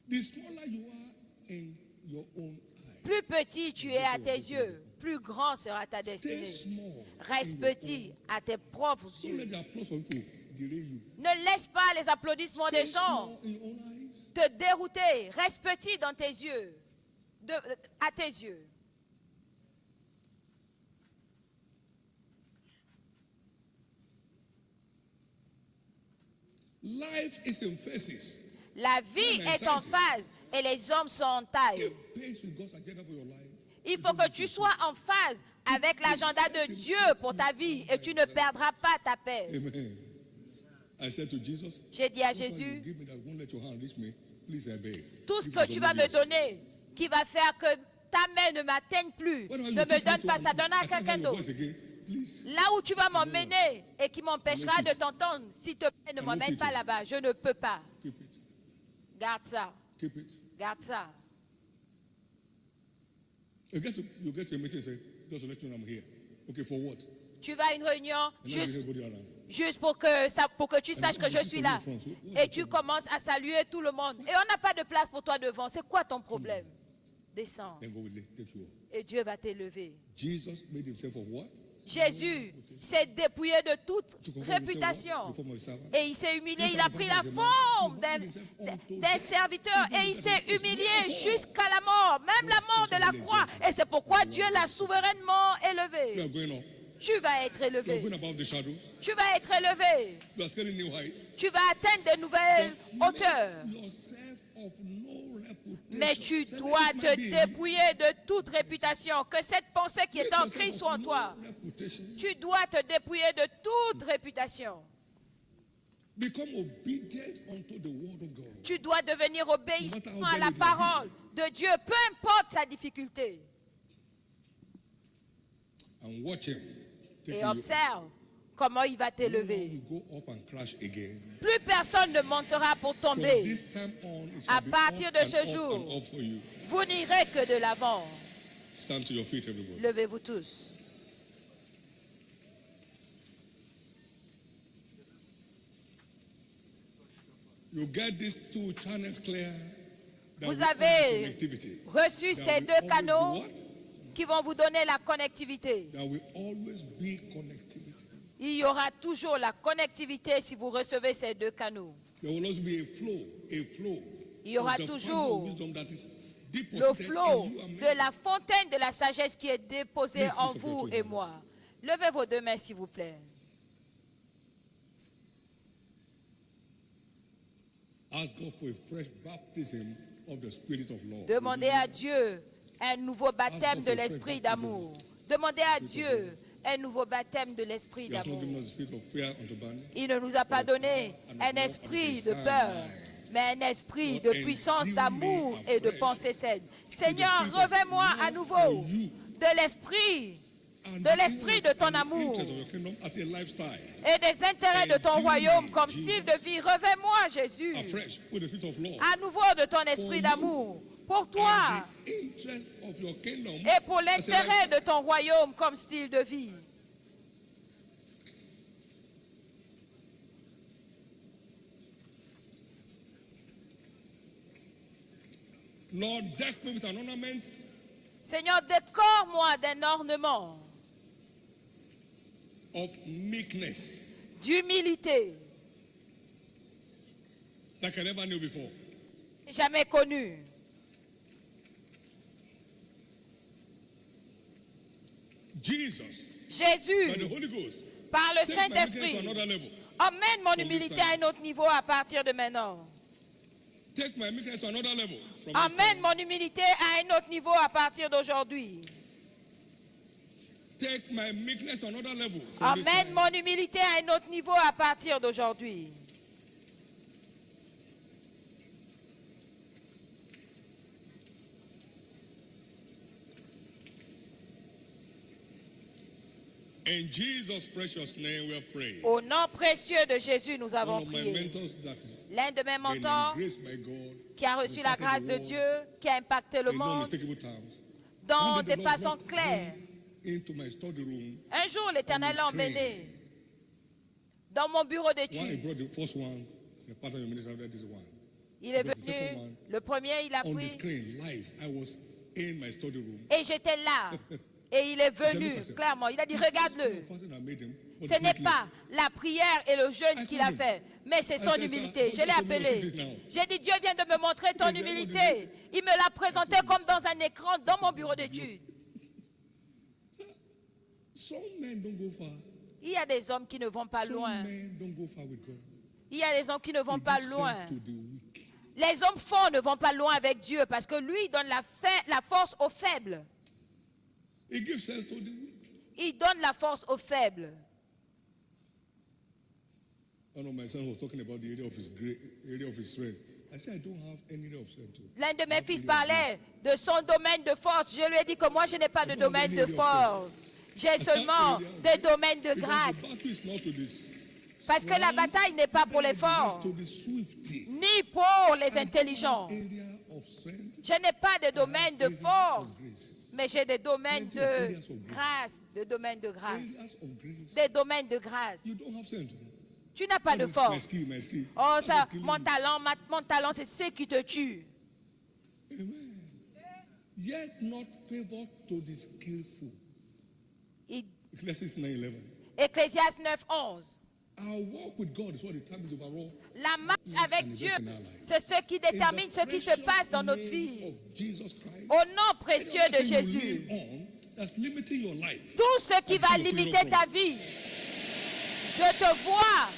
The smaller you are in your own eyes, Plus petit tu es à tes yeux, plus grand sera ta stay destinée. small. Reste in your petit à tes propres Don't let yeux. the applause of people delay you. Ne laisse pas les applaudissements Stay des gens small in your own eyes. te dérouter. Reste petit dans tes yeux. À tes yeux. Life is in phases. La vie est en phase et les hommes sont en taille. Keep pace with God's agenda for your life. Il faut que tu sois en phase avec l'agenda de Dieu pour ta vie et tu ne perdras pas ta paix. Amen. I said to Jesus, J'ai dit à "Whatever you Jésus, give me that won't let your hand reach me, please I beg." tout ce Give que to tu vas me somebody else. donner, qui va faire que ta main ne m'atteigne plus, Whenever ne you me take me donne to pas a- ça, donne à I can't quelqu'un hear your d'autre. voice again. Please. Là où tu vas m'emmener et qui m'empêchera de t'entendre, s'il te plaît, ne m'emmène pas là-bas. Je ne peux pas. Keep it. Garde ça. Keep it. Garde ça. You get to a meeting and say, just to let you know I'm here. Okay, for what? Tu vas à une réunion And now juste, everybody around. juste pour que tu saches que je suis là. Et tu commences à saluer tout le monde. Et on n'a pas de place pour toi devant. C'est quoi ton problème? Descends. Then God will take you up. Et Dieu va t'élever. Jesus made himself of what? Jésus s'est dépouillé de toute réputation. Et il s'est humilié, il a pris la forme d'un serviteur et il s'est humilié jusqu'à la mort, même la mort de la croix. Et c'est pourquoi Dieu l'a souverainement You élevé. are going up. Tu vas être You are élevé. going above the shadows. Tu vas être élevé. You are scaling new heights. Tu vas atteindre de nouvelles hauteurs. Make yourself of no reputation. Mais tu Say, dois let this te man be in you. dépouiller de toute réputation. Que cette pensée qui est Make en yourself Christ of soit en no toi. reputation. Tu dois te dépouiller de toute réputation. Become obedient unto the word of God. Tu dois devenir obéissant à la parole de Dieu, peu importe sa difficulté. And watch him. Take Et you up. observe comment il va No one t'élever. will go up and crash again. Plus personne ne montera pour From tomber. this time on, it À shall be partir up de and ce up jour. and up for you. Vous n'irez que de l'avant. Stand to your feet, everybody. Levez-vous tous. You get these two channels clear. that Vous will avez always connectivity. reçu There ces will deux always be canaux what? qui vont vous donner la connectivité. There will always be connectivity. Il y aura toujours la connectivité si vous recevez ces deux canaux. There will always be a flow. Il y aura of the toujours fountain of wisdom that is Le deposited flot in you and me. de la fontaine de la sagesse qui est déposée Please en lift up your vous two et hands. moi. Levez vos deux mains, s'il vous plaît. Ask God for a fresh baptism of the Spirit of love. Demandez à Dieu un nouveau baptême de l'esprit d'amour. Demandez à Dieu un nouveau baptême de l'esprit He has not d'amour. given us the spirit of fear unto bondage. Il ne nous a pas donné un esprit de peur, mais un esprit de puissance, d'amour et de pensée saine. Seigneur, revêt-moi à nouveau de l'esprit de ton amour Interest of your kingdom as a lifestyle. et des intérêts de ton royaume comme style de vie. Revêt-moi, Jésus, Afresh with the spirit of love. à nouveau de ton esprit d'amour pour toi And the interest of your kingdom et pour as a l'intérêt lifestyle. de ton royaume comme style de vie. Lord, deck me with an ornament Seigneur, décore-moi d'un ornement of meekness d'humilité like I never knew before. jamais connue. Jesus, Jésus, by the Holy Ghost, par le take my meekness to Saint-Esprit, another level. emmène mon humilité à un autre niveau à partir de maintenant. Take my meekness to another level. From this Emmène time. mon humilité à un autre niveau à partir d'aujourd'hui. Take my meekness to another level. From this Emmène time. mon humilité à un autre niveau à partir d'aujourd'hui. In Jesus' precious name we are praying. Au nom précieux de Jésus, nous avons One of my prié. mentors that is L'un de mes been mentors embraced by God qui a reçu la grâce de Dieu, qui a impacté le in monde unmistakable terms. dans One day des the Lord façons brought claires. him into my study room. Un jour, l'Éternel l'a emmené dans mon bureau When he d'études. brought the first one, c'est part of your ministry after this one. Il est But the second venu, one, le premier, il a On the pris, screen, live, I was in my study room. et j'étais là. Et il est venu, clairement. Il a dit, regarde-le. Ce n'est pas la prière et le jeûne qu'il a fait, mais c'est son humilité. Je l'ai appelé. J'ai dit, Dieu vient de me montrer ton humilité. Il me l'a présenté comme dans un écran dans mon bureau d'études. Some men don't go far. Il y a des hommes qui ne vont pas Some loin. men don't go far with God. Il y a des gens qui ne vont He pas gives loin. strength to the weak. Les hommes forts ne vont pas loin avec Dieu parce que lui, il donne la force aux faibles. He gives strength to the weak. Il donne la force aux faibles. One of my sons was talking about the area of his strength. I said, I don't have any area of strength too. L'un de I mes have fils area of parlait de son domaine de force. Je lui ai dit que moi, je n'ai pas de domaine de force. J'ai seulement des domaines de Because grâce. the battle is not to this. Parce que la bataille n'est pas pour les forts, To the swifty. ni pour les I don't intelligents. have area of strength. Je n'ai pas de domaine de Area of force, grace. mais j'ai des domaines Plenty of de areas of grâce, des domaines de grâce, Areas of grace. des domaines de grâce. You don't have strength. Tu n'as pas de My force. skill, my skill. Oh, That ça, will kill mon you. talent, c'est ce qui te tue. Amen. Yet not favor to the skillful. Il- Ecclesiastes 9:11. Ecclésiaste 9, 11. Our walk with God is what determines overall. La marche avec Dieu, c'est ce qui détermine ce qui se passe dans notre vie. Of Jesus Christ. Au nom précieux de Anything you Jésus, lean on that's limiting your life. tout ce qui va limiter ta vie, je te vois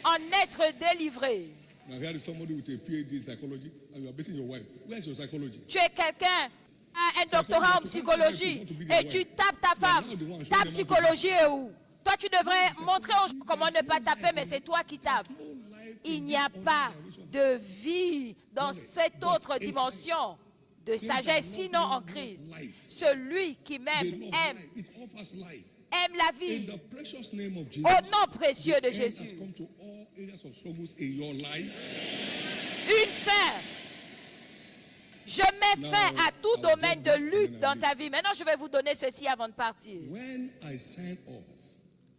en être délivré. Now here is somebody with a PhD in psychology and you are beating your wife. Where's your psychology? Tu es quelqu'un a un doctorat en psychologie et tu tapes ta femme. Ta psychologie est où? Toi, tu devrais montrer aux gens comment ne pas taper, mais c'est toi qui tapes. Il n'y a pas de vie dans cette autre dimension de sagesse, sinon en Christ. Celui qui m'aime, aime, It offers life. aime la In vie. the precious name of Jesus. Au nom précieux de the end has Jésus. come to all areas of struggles in your life. Une fin. Je mets fin à tout domaine de lutte dans ta vie. Maintenant, je vais vous donner ceci avant de partir. When I signed off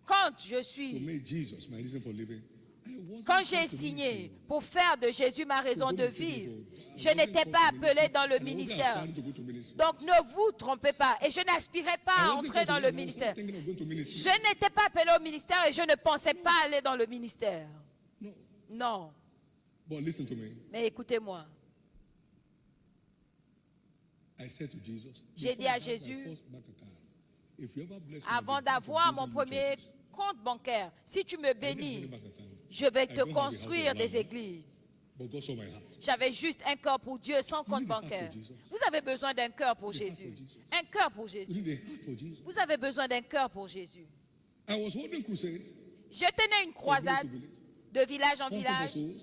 Quand je to suis, make Jesus my reason for living, I wasn't quand j'ai called to signé ministry. pour faire de Jésus ma raison de vivre, je n'étais pas appelé dans le ministère. I wasn't to go to ministry. Donc ne vous trompez pas. Et je n'aspirais pas I à wasn't entrer called dans to le ministry. I was ministère. not thinking of going to ministry. Je n'étais pas appelé au ministère et je ne pensais pas aller dans le ministère. No. Non. But listen to me. Mais écoutez-moi. I said to Jesus, J'ai before dit à I have my Jésus, first bank account, if you ever bless me, Avant I'll be d'avoir back mon and build you premier churches. compte bancaire, si tu me I didn't have bénis, any bank account, je vais I te don't have the construire house of des land, églises. but God saw my heart. J'avais juste un cœur pour Dieu sans compte need a heart bancaire. for Jesus. Vous avez besoin d'un cœur pour You need a heart Jésus. for Jesus. Un cœur pour You Jésus. need a heart for Jesus. Vous avez besoin d'un cœur pour Jésus. I was holding crusades Je tenais une croisade de village en hunting for village. souls,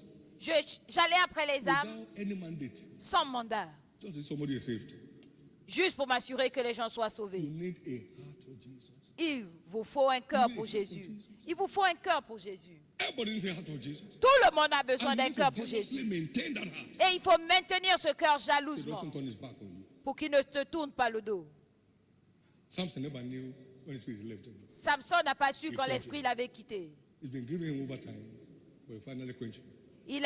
J'allais après les âmes without any mandate. sans mandat, Just if somebody is saved. juste pour m'assurer que les gens soient You sauvés. need a heart for Jesus. Il vous faut un cœur pour Jésus. Il vous faut un cœur pour Jésus. Everybody needs a heart for Jesus. Tout le monde a besoin And you d'un need cœur to pour Jésus. jealously maintain that heart. Et il faut maintenir ce cœur So it jalousement doesn't turn his back on you. pour qu'il ne te tourne pas le dos. Samson never knew when his spirit left him. Samson n'a pas su quand l'esprit l'avait quitté. It's been grieving him over time, but he finally quenched it. Il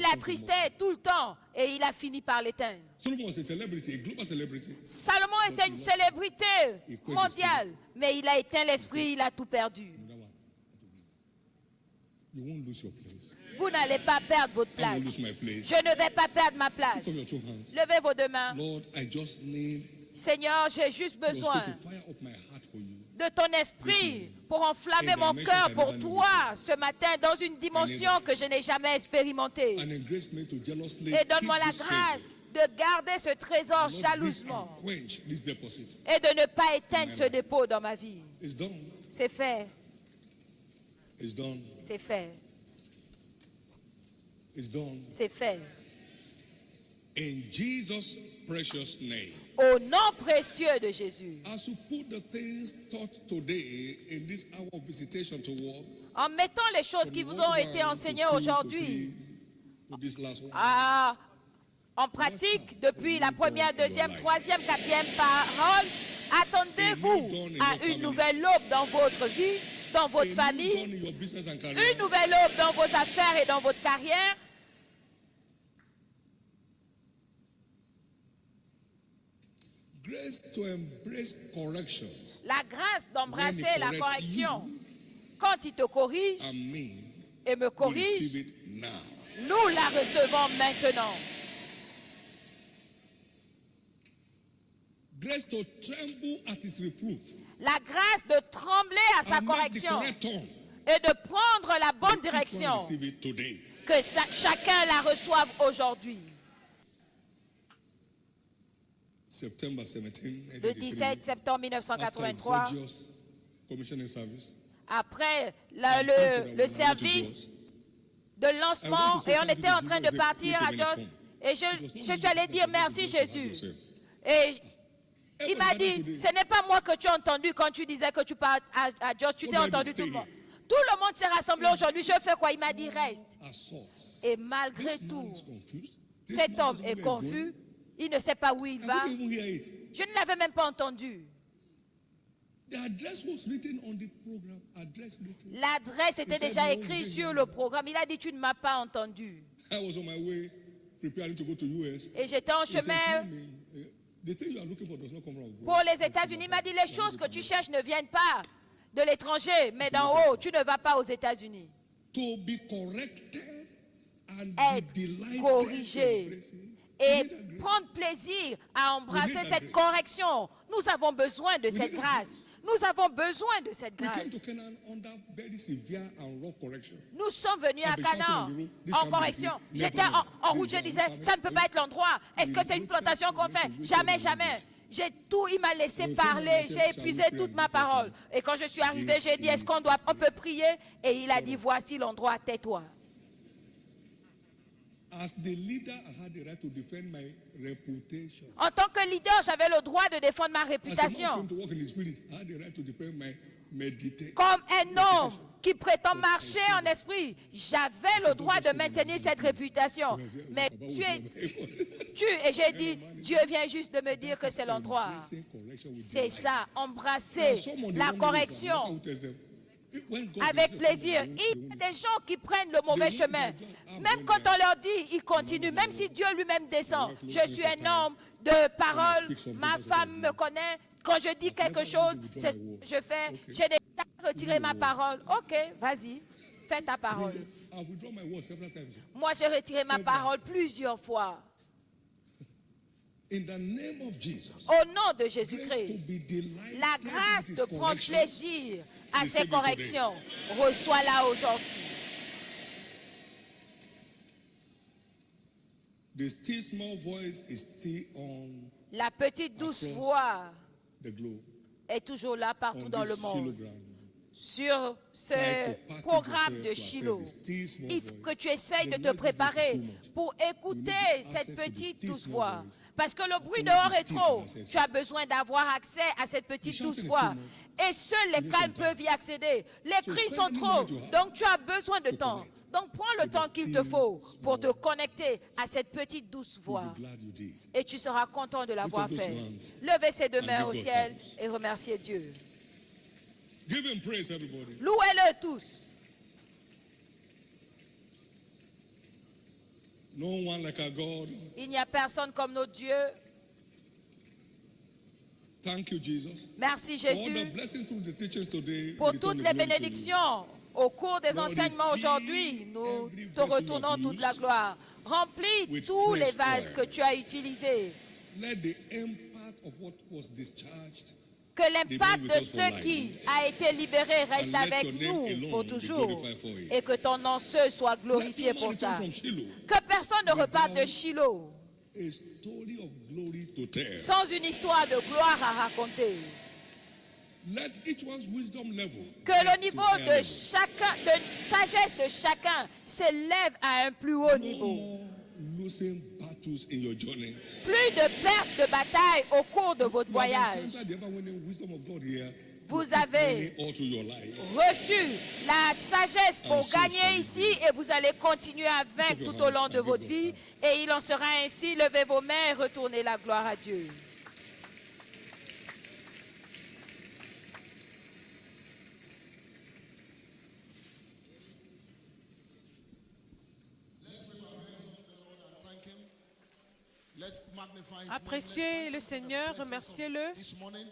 l'attristait tout le temps et il a fini par l'éteindre. Solomon was a celebrity, a global celebrity. Salomon était une célébrité mondiale, mais il a éteint l'esprit, il a tout perdu. That one. You won't lose your place. Vous n'allez pas perdre votre I won't place. lose my place. Je ne vais pas perdre ma place. Lift up your two hands. Levez vos deux mains. Lord, I just need Seigneur, j'ai juste your besoin spirit to fire up my heart for you. de ton esprit pour enflammer mon cœur pour toi ce matin dans une dimension que je n'ai jamais expérimentée. And embrace me to jealously Et donne-moi keep la this grâce treasure. de garder ce trésor Lord, jalousement and quench this deposit. et de ne pas éteindre ce dépôt dans ma vie. It's done. C'est fait, It's done. c'est fait, It's done. c'est fait. In Jesus' precious name. Au nom précieux de Jésus. As you put the things taught today in this hour of visitation to work, En mettant les choses qui vous ont été enseignées aujourd'hui to this last one, en pratique depuis la première, deuxième, troisième, quatrième parole, attendez-vous à une nouvelle aube dans votre vie, dans votre a new famille, dawn in your business and career, une nouvelle aube dans vos affaires et dans votre carrière. grace to embrace corrections La grâce d'embrasser When he la corrects correction. you, Quand il te corrige and me, et me we corrige, receive it now. nous la recevons maintenant. Grace to tremble at its reproof La grâce de trembler à sa and make the correction correct turn et de prendre la bonne Let each one direction. receive it today. Que chacun la reçoive aujourd'hui. September 17, Le 17 septembre 1983, after a gorgeous commissioning service, après I'm thankful le that we were able to service de I lancement, want to say et on thank you était to en train Jesus de and say, partir "Wait a à minute, Jos, come." et It was not je me suis allée that dire told you merci to go to Jésus. yourself. Et il m'a Everybody dit, today, ce n'est pas moi que tu as entendu quand tu disais que tu pars à Jos, tu t'es What do I do? entendu tout Stay le monde. here. Tout le monde s'est rassemblé aujourd'hui, je fais quoi? Il m'a dit, reste. assaults. Et malgré This man tout, is confused. This cet man homme doesn't know est where he's confus, going. il ne sait pas où il I va. couldn't even hear it. Je ne l'avais même pas entendu. The address was written on the program. Address written. L'adresse était Il s'est déjà dit, écrite oh, sur oui, le programme. Il a dit, tu ne m'as pas entendu. I was on my way preparing to go to US. Et j'étais en He says, chemin "Mommy, the thing you are looking for does not come from pour les États-Unis. Il m'a dit, les choses que tu cherches ne viennent pas de l'étranger, mais d'en haut. Tu ne vas pas aux États-Unis. To be corrected and Être be delighted corrigé to embrace it. et We need that grace. prendre plaisir à embrasser We need that cette grace. correction. Nous avons besoin de cette need that grâce. Nous avons besoin de cette We grâce. came to Canaan under very severe and rough correction. Nous sommes venus à I've been shouting Canaan on the road, this en can't be correction. the place. J'étais Never, en never. route, je This disais, can't be- ça ne peut pas être l'endroit. Est-ce que c'est une plantation qu'on fait? Jamais, jamais. J'ai tout, il m'a laissé parler, j'ai épuisé toute ma parole. Et quand je suis arrivé, j'ai dit, est-ce qu'on peut prier? Et il a dit, voici l'endroit, tais-toi. As the leader, I had the right to defend my reputation. En tant que leader, j'avais le droit de défendre ma As a man réputation. came to walk in the spirit, I had the right to defend my meditation. Comme un homme qui prétend marcher en esprit, j'avais le droit de maintenir cette réputation. Mais et j'ai dit, Dieu vient juste de me dire que c'est l'endroit. C'est ça, embrasser la correction avec plaisir. Il y a des gens qui prennent le mauvais chemin. Même quand on leur dit, ils continuent. Même si Dieu lui-même descend. Je suis un homme de parole. Ma femme me connaît. Quand je dis quelque chose, je fais, j'ai déjà retiré ma parole. Ok, vas-y, fais ta parole. Moi, j'ai retiré ma parole plusieurs fois. In the name of Jesus, Au nom de grace to Jésus-Christ, be delighted la in grâce his de prendre corrections. plaisir à Receive ces it today. corrections, reçois-la aujourd'hui. The still small voice is still on La petite douce voix the globe, est toujours là partout on dans le this monde. kilogram. Sur ce Try to package programme yourself de to Shiloh, accept the still small il faut voice. que tu essayes de The te Lord, this is préparer too much. pour écouter You need cette access to the petite still douce small voix. voice. Parce que le bruit Only dehors the est still trop. can access Tu as besoin d'avoir accès à cette petite The douce shouting is voix. too much. Et seuls les need calmes some time. peuvent y accéder. Les So cris spend sont any trop. moment you have Donc tu as besoin de to temps. connect Donc prends le with temps the qu'il te still faut pour te small. connecter à cette petite douce You'll voix. be glad you did. Et tu seras content de l'avoir Lift up fait. those hands Levez ses deux and mains give au God ciel thanks. et remerciez Dieu. Give him praise, everybody. Louez-le tous. No one like our God. Il n'y a personne comme notre Dieu. Thank you, Jesus. Merci For all Jésus the blessings through the teachings today. pour we return toutes the les glory to you. bénédictions au cours des Lord, enseignements refill aujourd'hui. Nous every te vessel retournons you have toute la used gloire. Remplis with tous fresh les vases oil. que tu as utilisés. Let the impact of what was discharged Que l'impact with de us for ce life. qui a été libéré reste And let avec your name nous alone pour be toujours. glorified for it. Et que ton nom seul soit Let glorifié no pour man ça. return from Shiloh. Que personne ne without reparte de Shiloh A story of glory to tell. sans une histoire de gloire à raconter. Let each one's wisdom level Que get le to niveau higher de level. chacun, de sagesse de chacun s'élève à un plus haut No niveau. more losing battles in your journey. Plus de pertes de bataille au cours de votre You have voyage. encountered the ever-winning wisdom of God here. Vous You keep avez learning all through your life. reçu la sagesse pour And so shall gagner it ici be. et vous allez continuer à vaincre your tout au hands long and de give votre God vie. thanks. Et il en sera ainsi. Levez vos mains et retournez la gloire à Dieu. Let's magnify his name. Appréciez Let's le thank him for the Seigneur, blessings of remerciez-le. this morning.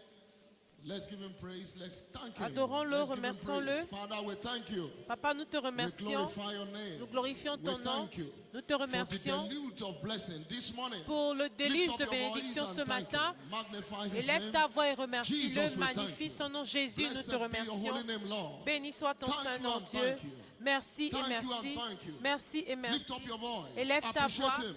Let's give him praise. Let's thank him. Adorons-le, Let's give him remercions-le. praise. Father, we thank you. Papa, nous te We remercions. glorify your name. Nous glorifions ton We nom. thank you Nous te for the remercions deluge of blessing this morning. pour le Lift déluge up de your bénédiction voice ce and thank matin. him. Magnify his Élève name. ta voix et remercie-le. Jesus, we thank Magnifie you. son nom, Jésus. Nous Blessed te be your remercions. holy name, Lord. Béni soit ton Thank saint you nom, and Dieu. thank you. Merci et Thank you and merci. thank you. Merci et merci. Lift up your voice. Élève ta Appreciate voix. him.